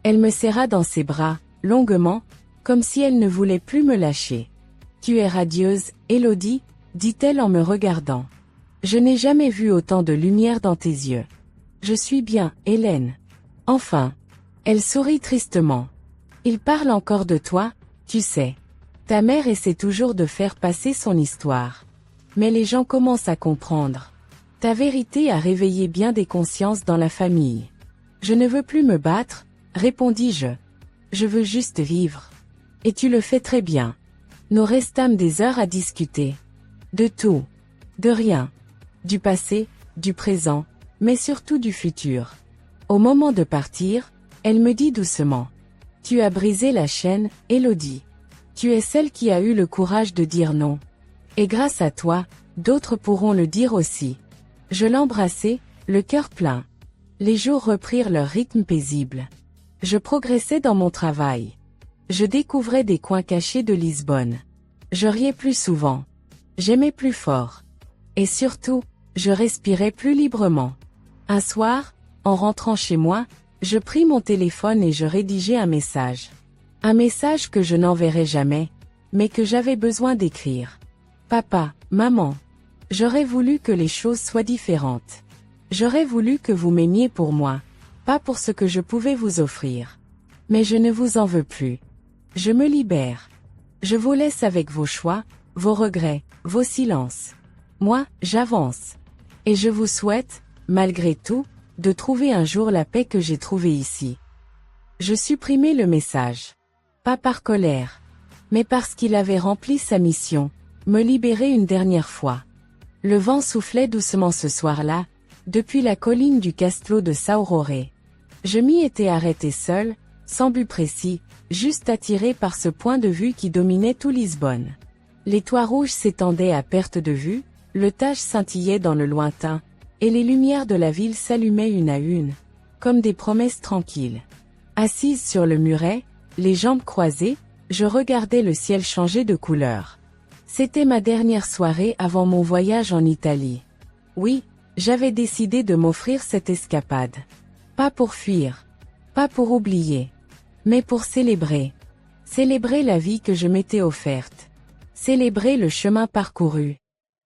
Elle me serra dans ses bras, longuement, comme si elle ne voulait plus me lâcher. « Tu es radieuse, Élodie, » dit-elle en me regardant. « Je n'ai jamais vu autant de lumière dans tes yeux. »« Je suis bien, Hélène. » Enfin. Elle sourit tristement. « Il parle encore de toi, tu sais. Ta mère essaie toujours de faire passer son histoire. Mais les gens commencent à comprendre. Ta vérité a réveillé bien des consciences dans la famille. Je ne veux plus me battre, répondis-je. Je veux juste vivre. Et tu le fais très bien. Nous restâmes des heures à discuter. De tout. De rien. Du passé, du présent, mais surtout du futur. Au moment de partir, elle me dit doucement. Tu as brisé la chaîne, Élodie. Tu es celle qui a eu le courage de dire non. Et grâce à toi, d'autres pourront le dire aussi. Je l'embrassai, le cœur plein. Les jours reprirent leur rythme paisible. Je progressais dans mon travail. Je découvrais des coins cachés de Lisbonne. Je riais plus souvent. J'aimais plus fort. Et surtout, je respirais plus librement. Un soir, en rentrant chez moi, je pris mon téléphone et je rédigeai un message. Un message que je n'enverrai jamais, mais que j'avais besoin d'écrire. Papa, maman, j'aurais voulu que les choses soient différentes. J'aurais voulu que vous m'aimiez pour moi, pas pour ce que je pouvais vous offrir. Mais je ne vous en veux plus. Je me libère. Je vous laisse avec vos choix, vos regrets, vos silences. Moi, j'avance. Et je vous souhaite, malgré tout, de trouver un jour la paix que j'ai trouvée ici. Je supprimai le message. Pas par colère, mais parce qu'il avait rempli sa mission, me libérer une dernière fois. Le vent soufflait doucement ce soir-là, depuis la colline du Castelo de Sauroré. Je m'y étais arrêté seul, sans but précis, juste attiré par ce point de vue qui dominait tout Lisbonne. Les toits rouges s'étendaient à perte de vue, le Tage scintillait dans le lointain, et les lumières de la ville s'allumaient une à une, comme des promesses tranquilles. Assise sur le muret, les jambes croisées, je regardais le ciel changer de couleur. C'était ma dernière soirée avant mon voyage en Italie. Oui, j'avais décidé de m'offrir cette escapade. Pas pour fuir, pas pour oublier, mais pour célébrer. Célébrer la vie que je m'étais offerte. Célébrer le chemin parcouru.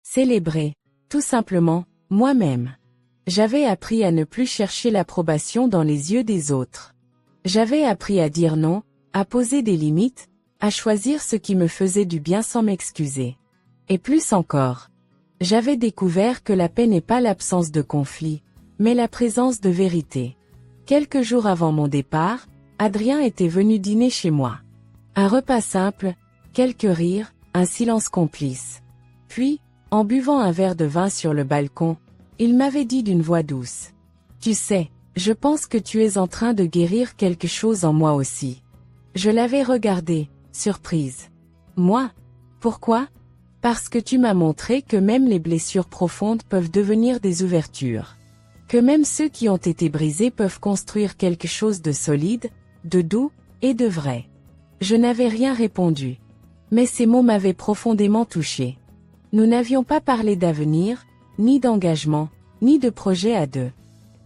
Célébrer, tout simplement, moi-même. J'avais appris à ne plus chercher l'approbation dans les yeux des autres. J'avais appris à dire non, à poser des limites, à choisir ce qui me faisait du bien sans m'excuser. Et plus encore. J'avais découvert que la paix n'est pas l'absence de conflit, mais la présence de vérité. Quelques jours avant mon départ, Adrien était venu dîner chez moi. Un repas simple, quelques rires, un silence complice. Puis, en buvant un verre de vin sur le balcon, il m'avait dit d'une voix douce. « Tu sais, je pense que tu es en train de guérir quelque chose en moi aussi. » Je l'avais regardé, surprise. « Moi? Pourquoi? Parce que tu m'as montré que même les blessures profondes peuvent devenir des ouvertures. Que même ceux qui ont été brisés peuvent construire quelque chose de solide, de doux, et de vrai. » Je n'avais rien répondu. Mais ces mots m'avaient profondément touché. Nous n'avions pas parlé d'avenir, ni d'engagement, ni de projet à deux.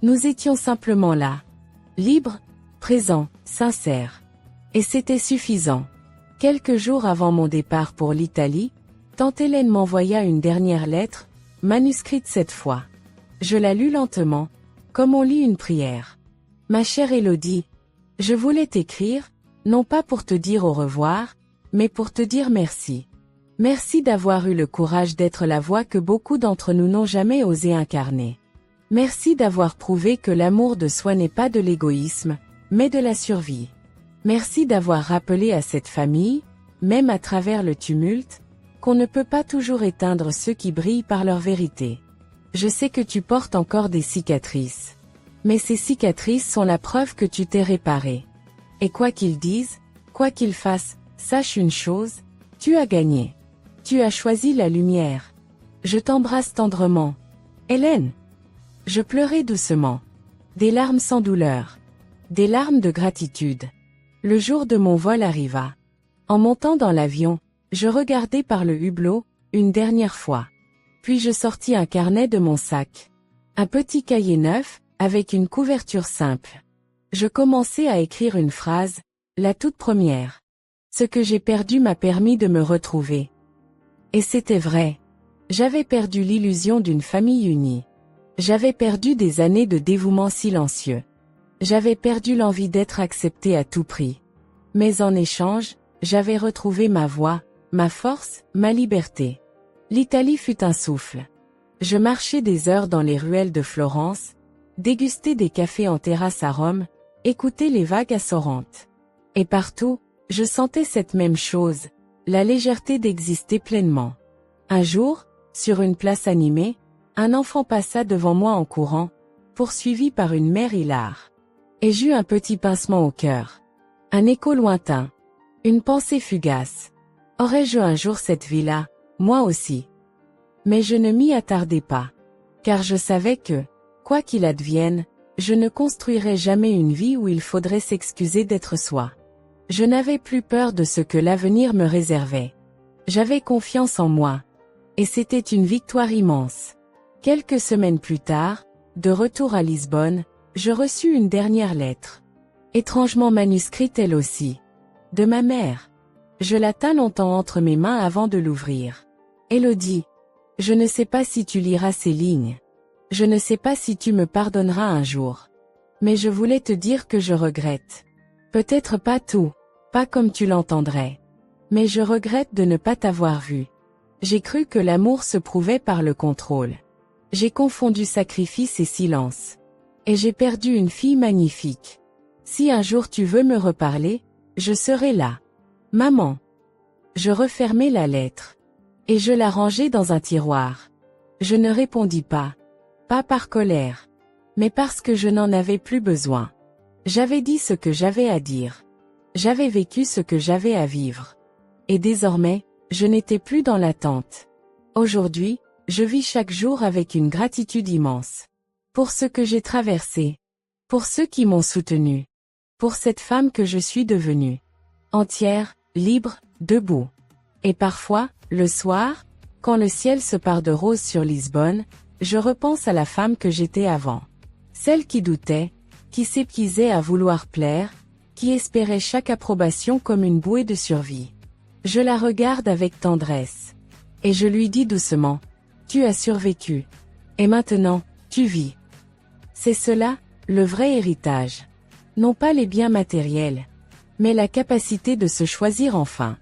Nous étions simplement là. Libres, présents, sincères. Et c'était suffisant. Quelques jours avant mon départ pour l'Italie, tante Hélène m'envoya une dernière lettre, manuscrite cette fois. Je la lus lentement, comme on lit une prière. Ma chère Élodie, je voulais t'écrire, non pas pour te dire au revoir, mais pour te dire merci. Merci d'avoir eu le courage d'être la voix que beaucoup d'entre nous n'ont jamais osé incarner. Merci d'avoir prouvé que l'amour de soi n'est pas de l'égoïsme, mais de la survie. Merci d'avoir rappelé à cette famille, même à travers le tumulte, qu'on ne peut pas toujours éteindre ceux qui brillent par leur vérité. Je sais que tu portes encore des cicatrices. Mais ces cicatrices sont la preuve que tu t'es réparé. Et quoi qu'ils disent, quoi qu'ils fassent, sache une chose, tu as gagné. Tu as choisi la lumière. Je t'embrasse tendrement. Hélène. Je pleurai doucement. Des larmes sans douleur. Des larmes de gratitude. Le jour de mon vol arriva. En montant dans l'avion, je regardai par le hublot, une dernière fois. Puis je sortis un carnet de mon sac. Un petit cahier neuf, avec une couverture simple. Je commençai à écrire une phrase, la toute première. Ce que j'ai perdu m'a permis de me retrouver. Et c'était vrai. J'avais perdu l'illusion d'une famille unie. J'avais perdu des années de dévouement silencieux. J'avais perdu l'envie d'être accepté à tout prix. Mais en échange, j'avais retrouvé ma voix, ma force, ma liberté. L'Italie fut un souffle. Je marchais des heures dans les ruelles de Florence, dégustais des cafés en terrasse à Rome, écoutais les vagues assorantes. Et partout, je sentais cette même chose, la légèreté d'exister pleinement. Un jour, sur une place animée, un enfant passa devant moi en courant, poursuivi par une mère hilare. Et j'eus un petit pincement au cœur. Un écho lointain. Une pensée fugace. Aurais-je un jour cette vie-là, moi aussi? Mais je ne m'y attardai pas. Car je savais que, quoi qu'il advienne, je ne construirais jamais une vie où il faudrait s'excuser d'être soi. Je n'avais plus peur de ce que l'avenir me réservait. J'avais confiance en moi. Et c'était une victoire immense. Quelques semaines plus tard, de retour à Lisbonne, je reçus une dernière lettre. Étrangement manuscrite elle aussi. De ma mère. Je la tins longtemps entre mes mains avant de l'ouvrir. Élodie. Je ne sais pas si tu liras ces lignes. Je ne sais pas si tu me pardonneras un jour. Mais je voulais te dire que je regrette. Peut-être pas tout, pas comme tu l'entendrais. Mais je regrette de ne pas t'avoir vu. J'ai cru que l'amour se prouvait par le contrôle. J'ai confondu sacrifice et silence. Et j'ai perdu une fille magnifique. Si un jour tu veux me reparler, je serai là. Maman. Je refermai la lettre. Et je la rangeai dans un tiroir. Je ne répondis pas. Pas par colère. Mais parce que je n'en avais plus besoin. J'avais dit ce que j'avais à dire. J'avais vécu ce que j'avais à vivre. Et désormais, je n'étais plus dans l'attente. Aujourd'hui, je vis chaque jour avec une gratitude immense. Pour ce que j'ai traversé. Pour ceux qui m'ont soutenu. Pour cette femme que je suis devenue. Entière, libre, debout. Et parfois, le soir, quand le ciel se part de rose sur Lisbonne, je repense à la femme que j'étais avant. Celle qui doutait, qui s'épuisait à vouloir plaire, qui espérait chaque approbation comme une bouée de survie. Je la regarde avec tendresse. Et je lui dis doucement, tu as survécu. Et maintenant, tu vis. C'est cela, le vrai héritage. Non pas les biens matériels, mais la capacité de se choisir enfin.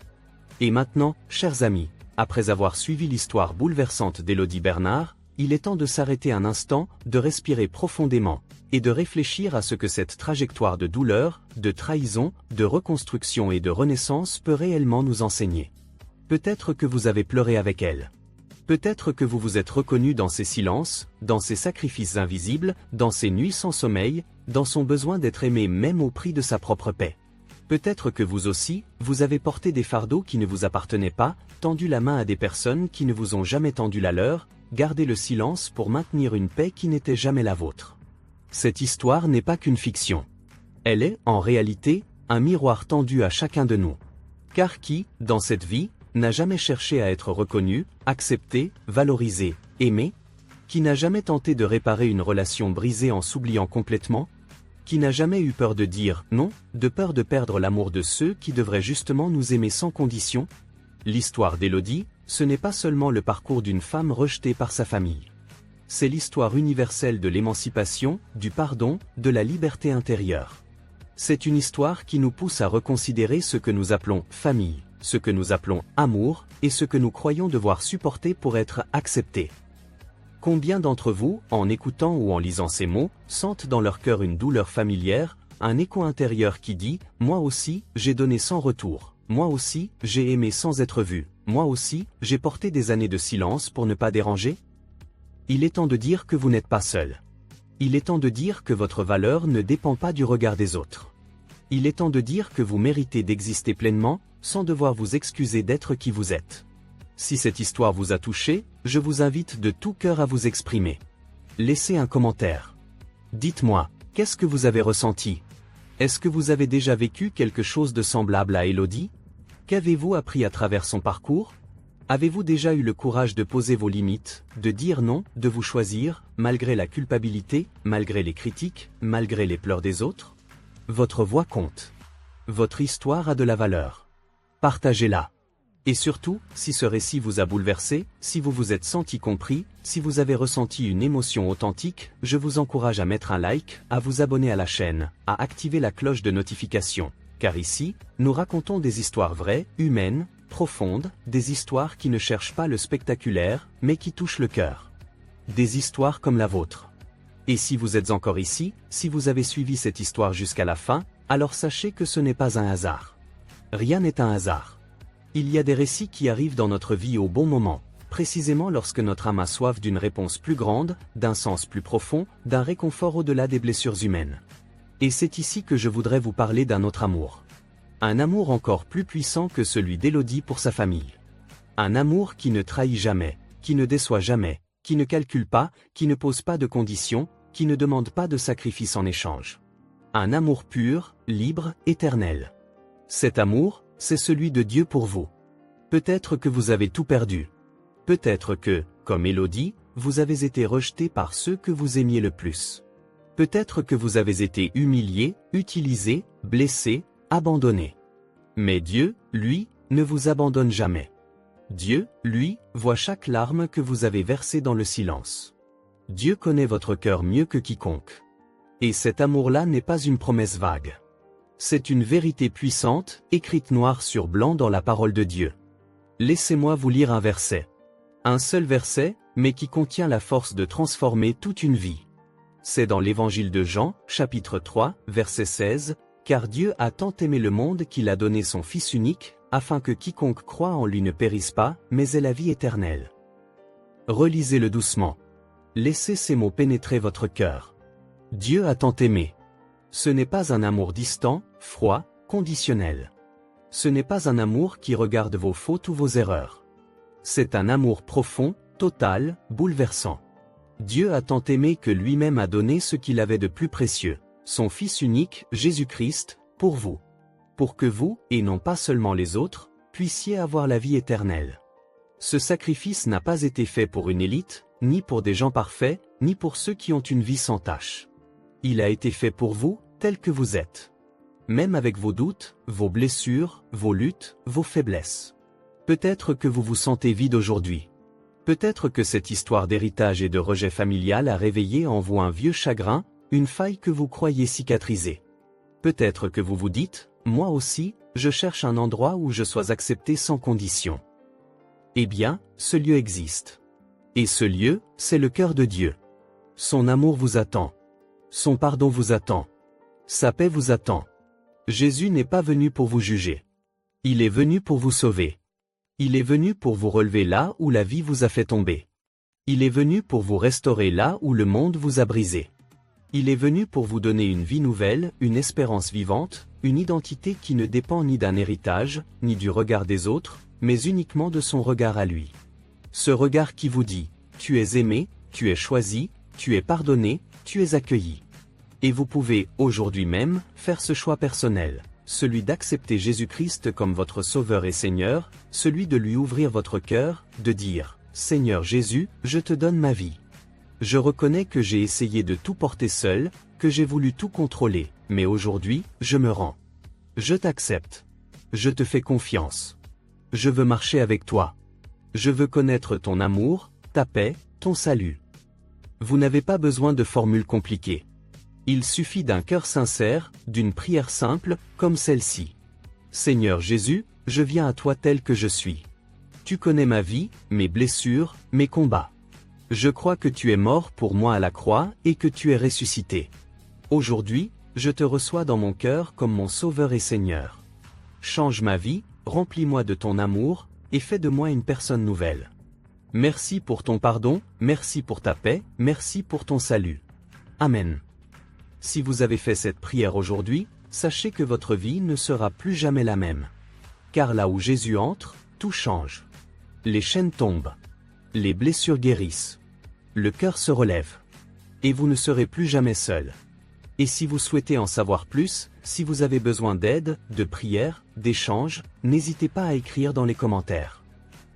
Et maintenant, chers amis, après avoir suivi l'histoire bouleversante d'Élodie Bernard, il est temps de s'arrêter un instant, de respirer profondément, et de réfléchir à ce que cette trajectoire de douleur, de trahison, de reconstruction et de renaissance peut réellement nous enseigner. Peut-être que vous avez pleuré avec elle. Peut-être que vous vous êtes reconnu dans ses silences, dans ses sacrifices invisibles, dans ses nuits sans sommeil, dans son besoin d'être aimé même au prix de sa propre paix. Peut-être que vous aussi, vous avez porté des fardeaux qui ne vous appartenaient pas, tendu la main à des personnes qui ne vous ont jamais tendu la leur, gardé le silence pour maintenir une paix qui n'était jamais la vôtre. Cette histoire n'est pas qu'une fiction. Elle est, en réalité, un miroir tendu à chacun de nous. Car qui, dans cette vie, n'a jamais cherché à être reconnu, accepté, valorisé, aimé? Qui n'a jamais tenté de réparer une relation brisée en s'oubliant complètement? Qui n'a jamais eu peur de dire non, de peur de perdre l'amour de ceux qui devraient justement nous aimer sans condition? L'histoire d'Élodie, ce n'est pas seulement le parcours d'une femme rejetée par sa famille. C'est l'histoire universelle de l'émancipation, du pardon, de la liberté intérieure. C'est une histoire qui nous pousse à reconsidérer ce que nous appelons famille, ce que nous appelons amour, et ce que nous croyons devoir supporter pour être acceptés. Combien d'entre vous, en écoutant ou en lisant ces mots, sentent dans leur cœur une douleur familière, un écho intérieur qui dit « Moi aussi, j'ai donné sans retour. Moi aussi, j'ai aimé sans être vu. Moi aussi, j'ai porté des années de silence pour ne pas déranger ?» Il est temps de dire que vous n'êtes pas seul. Il est temps de dire que votre valeur ne dépend pas du regard des autres. Il est temps de dire que vous méritez d'exister pleinement, sans devoir vous excuser d'être qui vous êtes. Si cette histoire vous a touché, je vous invite de tout cœur à vous exprimer. Laissez un commentaire. Dites-moi, qu'est-ce que vous avez ressenti? Est-ce que vous avez déjà vécu quelque chose de semblable à Élodie? Qu'avez-vous appris à travers son parcours? Avez-vous déjà eu le courage de poser vos limites, de dire non, de vous choisir, malgré la culpabilité, malgré les critiques, malgré les pleurs des autres? Votre voix compte. Votre histoire a de la valeur. Partagez-la. Et surtout, si ce récit vous a bouleversé, si vous vous êtes senti compris, si vous avez ressenti une émotion authentique, je vous encourage à mettre un like, à vous abonner à la chaîne, à activer la cloche de notification. car ici, nous racontons des histoires vraies, humaines, profondes, des histoires qui ne cherchent pas le spectaculaire, mais qui touchent le cœur. Des histoires comme la vôtre. Et si vous êtes encore ici, si vous avez suivi cette histoire jusqu'à la fin, alors sachez que ce n'est pas un hasard. Rien n'est un hasard. Il y a des récits qui arrivent dans notre vie au bon moment, précisément lorsque notre âme a soif d'une réponse plus grande, d'un sens plus profond, d'un réconfort au-delà des blessures humaines. Et c'est ici que je voudrais vous parler d'un autre amour. Un amour encore plus puissant que celui d'Élodie pour sa famille. Un amour qui ne trahit jamais, qui ne déçoit jamais, qui ne calcule pas, qui ne pose pas de conditions, qui ne demande pas de sacrifice en échange. Un amour pur, libre, éternel. Cet amour, c'est celui de Dieu pour vous. Peut-être que vous avez tout perdu. Peut-être que, comme Élodie, vous avez été rejeté par ceux que vous aimiez le plus. Peut-être que vous avez été humilié, utilisé, blessé, abandonné. Mais Dieu, lui, ne vous abandonne jamais. Dieu, lui, voit chaque larme que vous avez versée dans le silence. Dieu connaît votre cœur mieux que quiconque. Et cet amour-là n'est pas une promesse vague. C'est une vérité puissante, écrite noir sur blanc dans la parole de Dieu. Laissez-moi vous lire un verset. Un seul verset, mais qui contient la force de transformer toute une vie. C'est dans l'évangile de Jean, chapitre 3, verset 16, « Car Dieu a tant aimé le monde qu'il a donné son Fils unique, afin que quiconque croit en lui ne périsse pas, mais ait la vie éternelle. » Relisez-le doucement. Laissez ces mots pénétrer votre cœur. Dieu a tant aimé. Ce n'est pas un amour distant, froid, conditionnel. Ce n'est pas un amour qui regarde vos fautes ou vos erreurs. C'est un amour profond, total, bouleversant. Dieu a tant aimé que lui-même a donné ce qu'il avait de plus précieux, son Fils unique, Jésus-Christ, pour vous. Pour que vous, et non pas seulement les autres, puissiez avoir la vie éternelle. Ce sacrifice n'a pas été fait pour une élite, ni pour des gens parfaits, ni pour ceux qui ont une vie sans tache. Il a été fait pour vous, tel que vous êtes. Même avec vos doutes, vos blessures, vos luttes, vos faiblesses. Peut-être que vous vous sentez vide aujourd'hui. Peut-être que cette histoire d'héritage et de rejet familial a réveillé en vous un vieux chagrin, une faille que vous croyez cicatriser. Peut-être que vous vous dites, moi aussi, je cherche un endroit où je sois accepté sans condition. Eh bien, ce lieu existe. Et ce lieu, c'est le cœur de Dieu. Son amour vous attend. Son pardon vous attend. Sa paix vous attend. Jésus n'est pas venu pour vous juger. Il est venu pour vous sauver. Il est venu pour vous relever là où la vie vous a fait tomber. Il est venu pour vous restaurer là où le monde vous a brisé. Il est venu pour vous donner une vie nouvelle, une espérance vivante, une identité qui ne dépend ni d'un héritage, ni du regard des autres, mais uniquement de son regard à lui. Ce regard qui vous dit, tu es aimé, tu es choisi, tu es pardonné, tu es accueilli. Et vous pouvez, aujourd'hui même, faire ce choix personnel, celui d'accepter Jésus-Christ comme votre Sauveur et Seigneur, celui de lui ouvrir votre cœur, de dire, Seigneur Jésus, je te donne ma vie. Je reconnais que j'ai essayé de tout porter seul, que j'ai voulu tout contrôler, mais aujourd'hui, je me rends. Je t'accepte. Je te fais confiance. Je veux marcher avec toi. Je veux connaître ton amour, ta paix, ton salut. Vous n'avez pas besoin de formules compliquées. Il suffit d'un cœur sincère, d'une prière simple, comme celle-ci. Seigneur Jésus, je viens à toi tel que je suis. Tu connais ma vie, mes blessures, mes combats. Je crois que tu es mort pour moi à la croix et que tu es ressuscité. Aujourd'hui, je te reçois dans mon cœur comme mon Sauveur et Seigneur. Change ma vie, remplis-moi de ton amour, et fais de moi une personne nouvelle. Merci pour ton pardon, merci pour ta paix, merci pour ton salut. Amen. Si vous avez fait cette prière aujourd'hui, sachez que votre vie ne sera plus jamais la même. Car là où Jésus entre, tout change. Les chaînes tombent. Les blessures guérissent. Le cœur se relève. Et vous ne serez plus jamais seul. Et si vous souhaitez en savoir plus, si vous avez besoin d'aide, de prière, d'échange, n'hésitez pas à écrire dans les commentaires.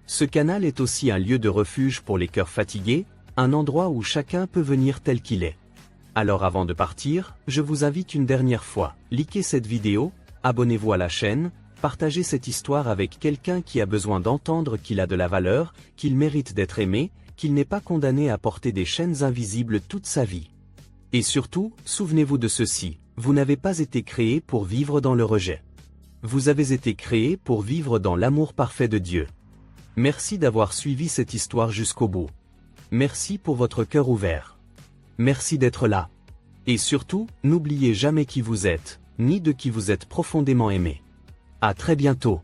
Ce canal est aussi un lieu de refuge pour les cœurs fatigués, un endroit où chacun peut venir tel qu'il est. Alors avant de partir, je vous invite une dernière fois, likez cette vidéo, abonnez-vous à la chaîne, partagez cette histoire avec quelqu'un qui a besoin d'entendre qu'il a de la valeur, qu'il mérite d'être aimé, qu'il n'est pas condamné à porter des chaînes invisibles toute sa vie. Et surtout, souvenez-vous de ceci, vous n'avez pas été créé pour vivre dans le rejet. Vous avez été créés pour vivre dans l'amour parfait de Dieu. Merci d'avoir suivi cette histoire jusqu'au bout. Merci pour votre cœur ouvert. Merci d'être là. Et surtout, n'oubliez jamais qui vous êtes, ni de qui vous êtes profondément aimé. À très bientôt.